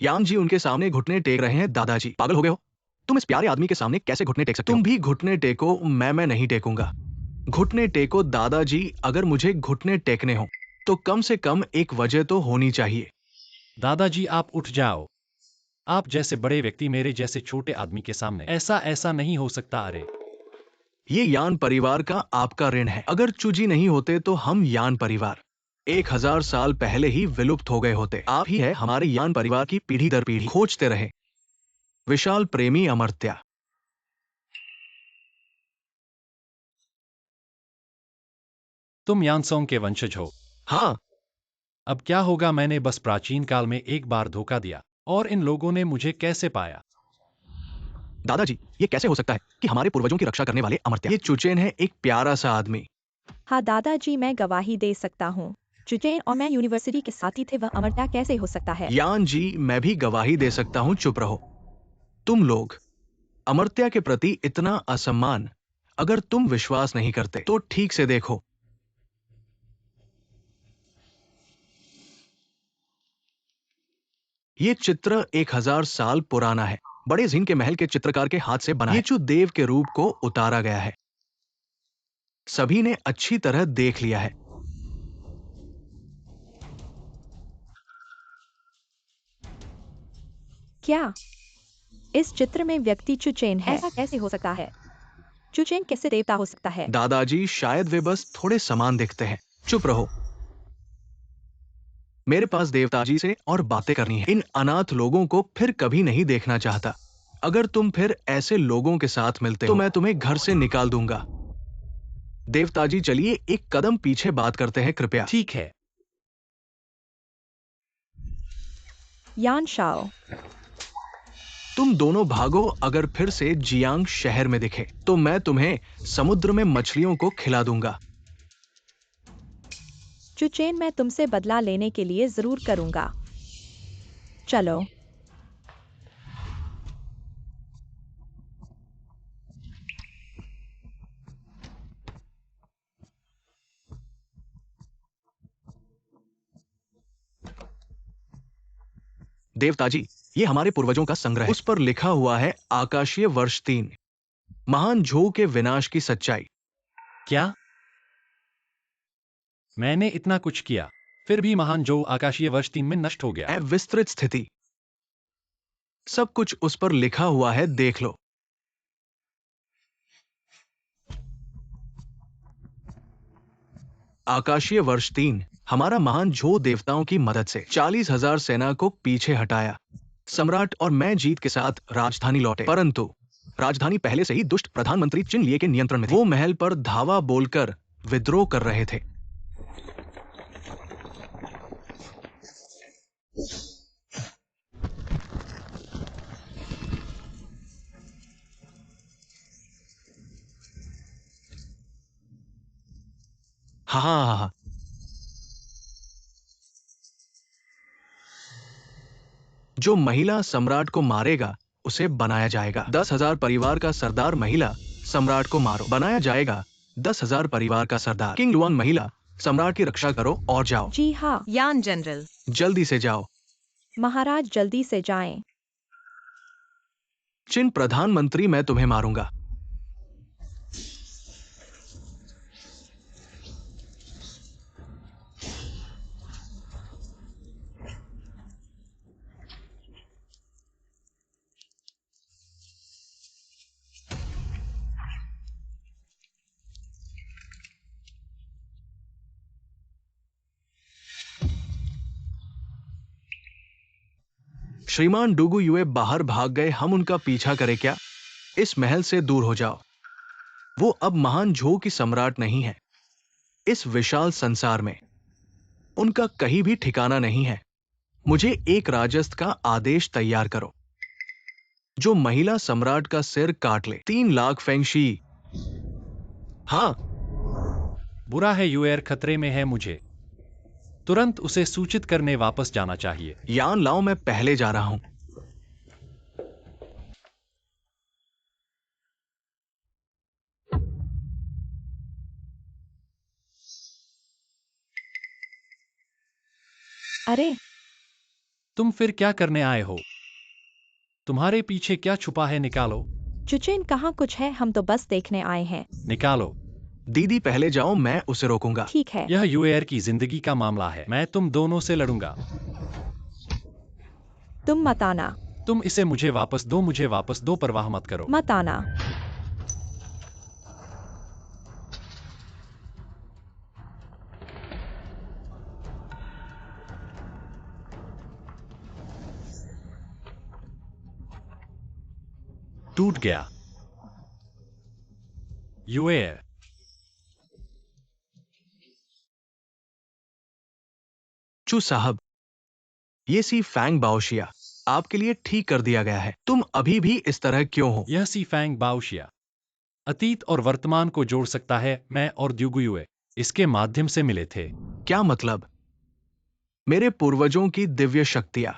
यान जी उनके सामने घुटने टेक रहे हैं? दादाजी, पागल हो गए हो? तुम इस प्यारे आदमी के सामने कैसे घुटने टेक सकते हो? तुम भी घुटने टेको। मैं नहीं टेकूंगा। घुटने टेको दादाजी। अगर मुझे घुटने टेकने हो तो कम से कम एक वजह तो होनी चाहिए। दादाजी, आप उठ जाओ। आप जैसे बड़े व्यक्ति मेरे जैसे छोटे आदमी के सामने ऐसा नहीं हो सकता। अरे, ये यान परिवार का आपका ऋण है। अगर चुजी नहीं होते तो हम यान परिवार 1000 साल पहले ही विलुप्त हो गए होते। आप ही है हमारे यान परिवार की पीढ़ी दर पीढ़ी खोजते रहे। विशाल प्रेमी अमर्त्या। तुम यानसोंग के वंशज हो? हाँ। अब क्या होगा? मैंने बस प्राचीन काल में एक बार धोखा दिया और इन लोगों ने मुझे कैसे पाया? दादाजी, ये कैसे हो सकता है कि हमारे पूर्वजों की रक्षा करने वाले अमर्त्या? ये चुचेन है, एक प्यारा सा आदमी। हाँ दादाजी, मैं गवाही दे सकता हूँ। चुचेन और मैं यूनिवर्सिटी के साथी थे, वह अमर्त्या कैसे हो सकता है? यान जी, मैं भी गवाही दे सकता हूँ। चुप रहो। तुम लोग अमर्त्य के प्रति इतना असम्मान, अगर तुम विश्वास नहीं करते तो ठीक से देखो। ये चित्र 1000 साल पुराना है। बड़े जिन के महल के चित्रकार के हाथ से बना है। ये देव के रूप को उतारा गया है। सभी ने अच्छी तरह देख लिया है। क्या इस चित्र में व्यक्ति चुचेन है? ऐसा कैसे हो सकता है? चुचेन कैसे देवता हो सकता है? दादाजी, शायद वे बस थोड़े समान दिखते हैं। चुप रहो। मेरे पास देवताजी से और बातें करनी है। इन अनाथ लोगों को फिर कभी नहीं देखना चाहता। अगर तुम फिर ऐसे लोगों के साथ मिलते हो तो मैं तुम्हें घर से निकाल दूंगा। देवताजी, चलिए एक कदम पीछे बात करते हैं कृपया। ठीक है। यान शाओ, तुम दोनों भागो। अगर फिर से जियांग शहर में दिखे तो मैं तुम्हें समुद्र में मछलियों को खिला दूंगा। चुचेन, मैं तुमसे बदला लेने के लिए जरूर करूंगा। चलो। देवताजी, ये हमारे पूर्वजों का संग्रह है। उस पर लिखा हुआ है आकाशीय वर्ष 3, महान झोऊ के विनाश की सच्चाई। क्या? मैंने इतना कुछ किया, फिर भी महान जो आकाशीय वर्ष 3 में नष्ट हो गया। विस्तृत स्थिति, सब कुछ उस पर लिखा हुआ है, देख लो। आकाशीय वर्ष 3, हमारा महान झो देवताओं की मदद से 40,000 सेना को पीछे हटाया। सम्राट और मैं जीत के साथ राजधानी लौटे, परंतु राजधानी पहले से ही दुष्ट प्रधानमंत्री चिन लिए के नियंत्रण में थी। वो महल पर धावा बोलकर विद्रोह कर रहे थे। हाँ, जो महिला सम्राट को मारेगा उसे बनाया जाएगा। 10,000 परिवार का सरदार महिला सम्राट को मारो, बनाया जाएगा 10,000 परिवार का सरदार। किंग लुआन, महिला सम्राट की रक्षा करो और जाओ। जी हाँ यान जनरल। जल्दी से जाओ। महाराज, जल्दी से जाएं। चिन प्रधानमंत्री, मैं तुम्हें मारूंगा। श्रीमान डुगु युए बाहर भाग गए, हम उनका पीछा करें क्या? इस महल से दूर हो जाओ। वो अब महान झो की सम्राट नहीं है। इस विशाल संसार में उनका कहीं भी ठिकाना नहीं है। मुझे एक राजस्व का आदेश तैयार करो जो महिला सम्राट का सिर काट ले। 3 लाख फेंगशी। हाँ, बुरा है, यूएर खतरे में है। मुझे तुरंत उसे सूचित करने वापस जाना चाहिए। यान लाओ, मैं पहले जा रहा हूं। अरे, तुम फिर क्या करने आए हो? तुम्हारे पीछे क्या छुपा है? निकालो। चुचेन, कहाँ कुछ है, हम तो बस देखने आए हैं। निकालो। दीदी पहले जाओ, मैं उसे रोकूंगा। ठीक है। यह यूएर की जिंदगी का मामला है। मैं तुम दोनों से लड़ूंगा। तुम मत आना। तुम इसे मुझे वापस दो, मुझे वापस दो, परवाह मत करो। मत आना। टूट गया। यूएर, चू साहब, ये सी फैंग बाओशिया आपके लिए ठीक कर दिया गया है। तुम अभी भी इस तरह क्यों हो? यह सी फैंग बाओशिया अतीत और वर्तमान को जोड़ सकता है। मैं और द्युगुयुए इसके माध्यम से मिले थे। क्या मतलब? मेरे पूर्वजों की दिव्य शक्तियां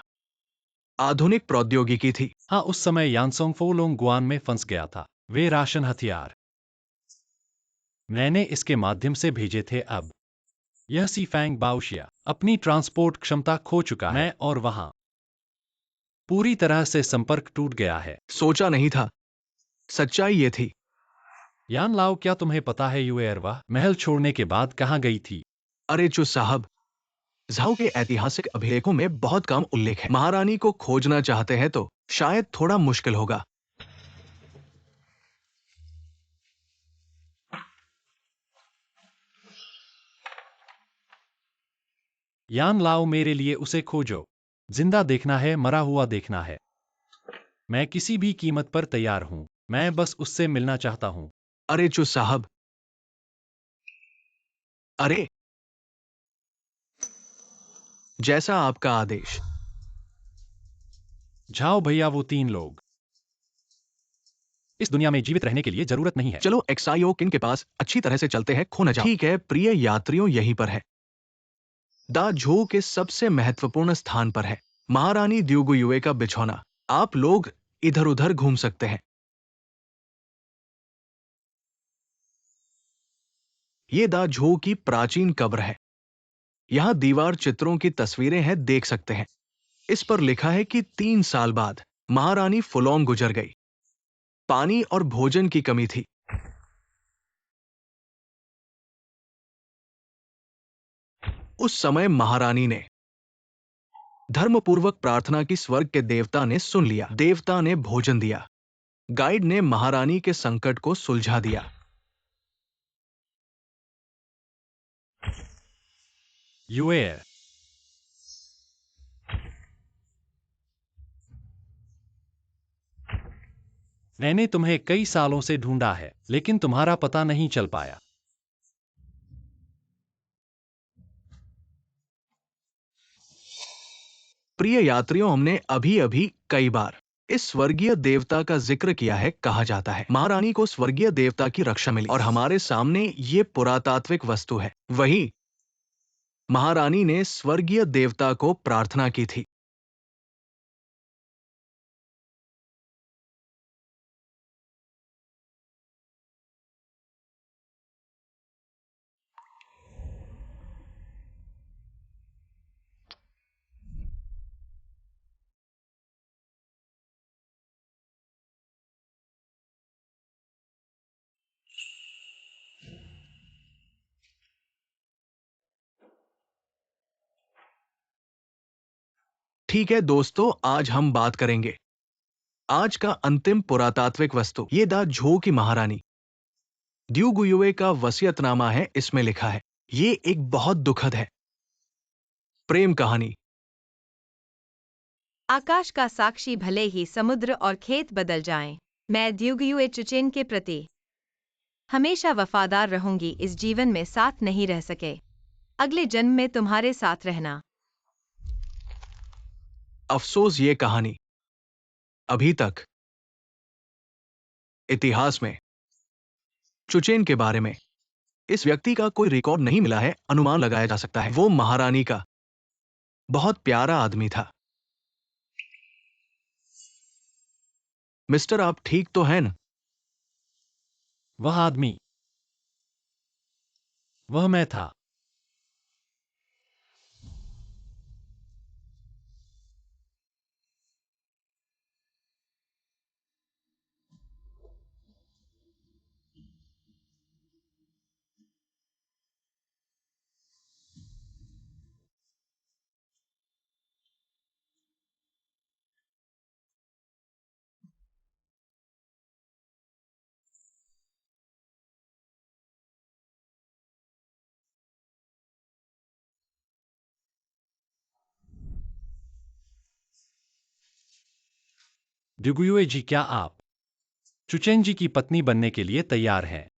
आधुनिक प्रौद्योगिकी थी। हाँ, उस समय यानसोंग फोलोंग गुआन में फंस गया था। वे राशन हथियार मैंने इसके माध्यम से भेजे थे। अब यह सीफैंग बाओशिया अपनी ट्रांसपोर्ट क्षमता खो चुका है। मैं और वहां पूरी तरह से संपर्क टूट गया है। सोचा नहीं था, सच्चाई ये थी। यान लाओ, क्या तुम्हें पता है युएरवा महल छोड़ने के बाद कहाँ गई थी? अरे चु साहब, झाओ के ऐतिहासिक अभिलेखों में बहुत कम उल्लेख है। महारानी को खोजना चाहते हैं तो शायद थोड़ा मुश्किल होगा। यान लाओ, मेरे लिए उसे खोजो। जिंदा देखना है, मरा हुआ देखना है। मैं किसी भी कीमत पर तैयार हूं। मैं बस उससे मिलना चाहता हूं। अरे चु साहब, अरे जैसा आपका आदेश। जाओ भैया, वो 3 लोग इस दुनिया में जीवित रहने के लिए जरूरत नहीं है। चलो एक्साइओ किन के पास अच्छी तरह से चलते हैं, खो न जाओ। ठीक है प्रिय यात्रियों, यहीं पर है। दा झो के सबसे महत्वपूर्ण स्थान पर है महारानी द्यूगुयुए का बिछौना। आप लोग इधर उधर घूम सकते हैं। ये दा झो की प्राचीन कब्र है। यहां दीवार चित्रों की तस्वीरें हैं, देख सकते हैं। इस पर लिखा है कि 3 साल बाद महारानी फुलोंग गुजर गई। पानी और भोजन की कमी थी। उस समय महारानी ने धर्मपूर्वक प्रार्थना की, स्वर्ग के देवता ने सुन लिया। देवता ने भोजन दिया। गाइड ने महारानी के संकट को सुलझा दिया। युएर, मैंने तुम्हें कई सालों से ढूंढा है, लेकिन तुम्हारा पता नहीं चल पाया। प्रिय यात्रियों, हमने अभी अभी कई बार इस स्वर्गीय देवता का जिक्र किया है। कहा जाता है महारानी को स्वर्गीय देवता की रक्षा मिली और हमारे सामने ये पुरातात्विक वस्तु है। वही महारानी ने स्वर्गीय देवता को प्रार्थना की थी। ठीक है दोस्तों, आज हम बात करेंगे आज का अंतिम पुरातात्विक वस्तु, ये दा झो की महारानी द्यूगुयुए का वसीयतनामा है। इसमें लिखा है, ये एक बहुत दुखद है प्रेम कहानी। आकाश का साक्षी, भले ही समुद्र और खेत बदल जाएं, मैं द्यूगयुए चुचेन के प्रति हमेशा वफादार रहूंगी। इस जीवन में साथ नहीं रह सके, अगले जन्म में तुम्हारे साथ रहना। अफसोस, ये कहानी अभी तक इतिहास में चुचेन के बारे में इस व्यक्ति का कोई रिकॉर्ड नहीं मिला है। अनुमान लगाया जा सकता है वो महारानी का बहुत प्यारा आदमी था। मिस्टर, आप ठीक तो हैं न? वह आदमी, वह मैं था। ड्यूगुयुए जी, क्या आप चुचेन जी की पत्नी बनने के लिए तैयार हैं?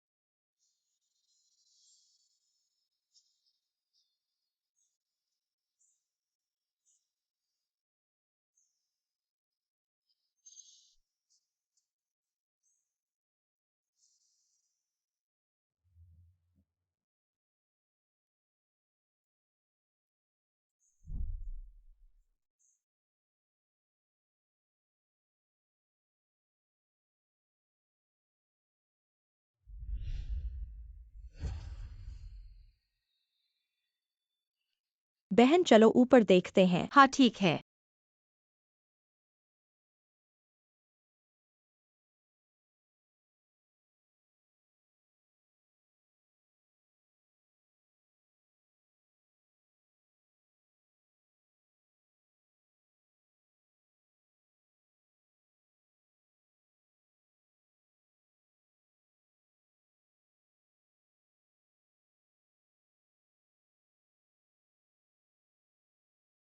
बहन चलो ऊपर देखते हैं। हाँ ठीक है।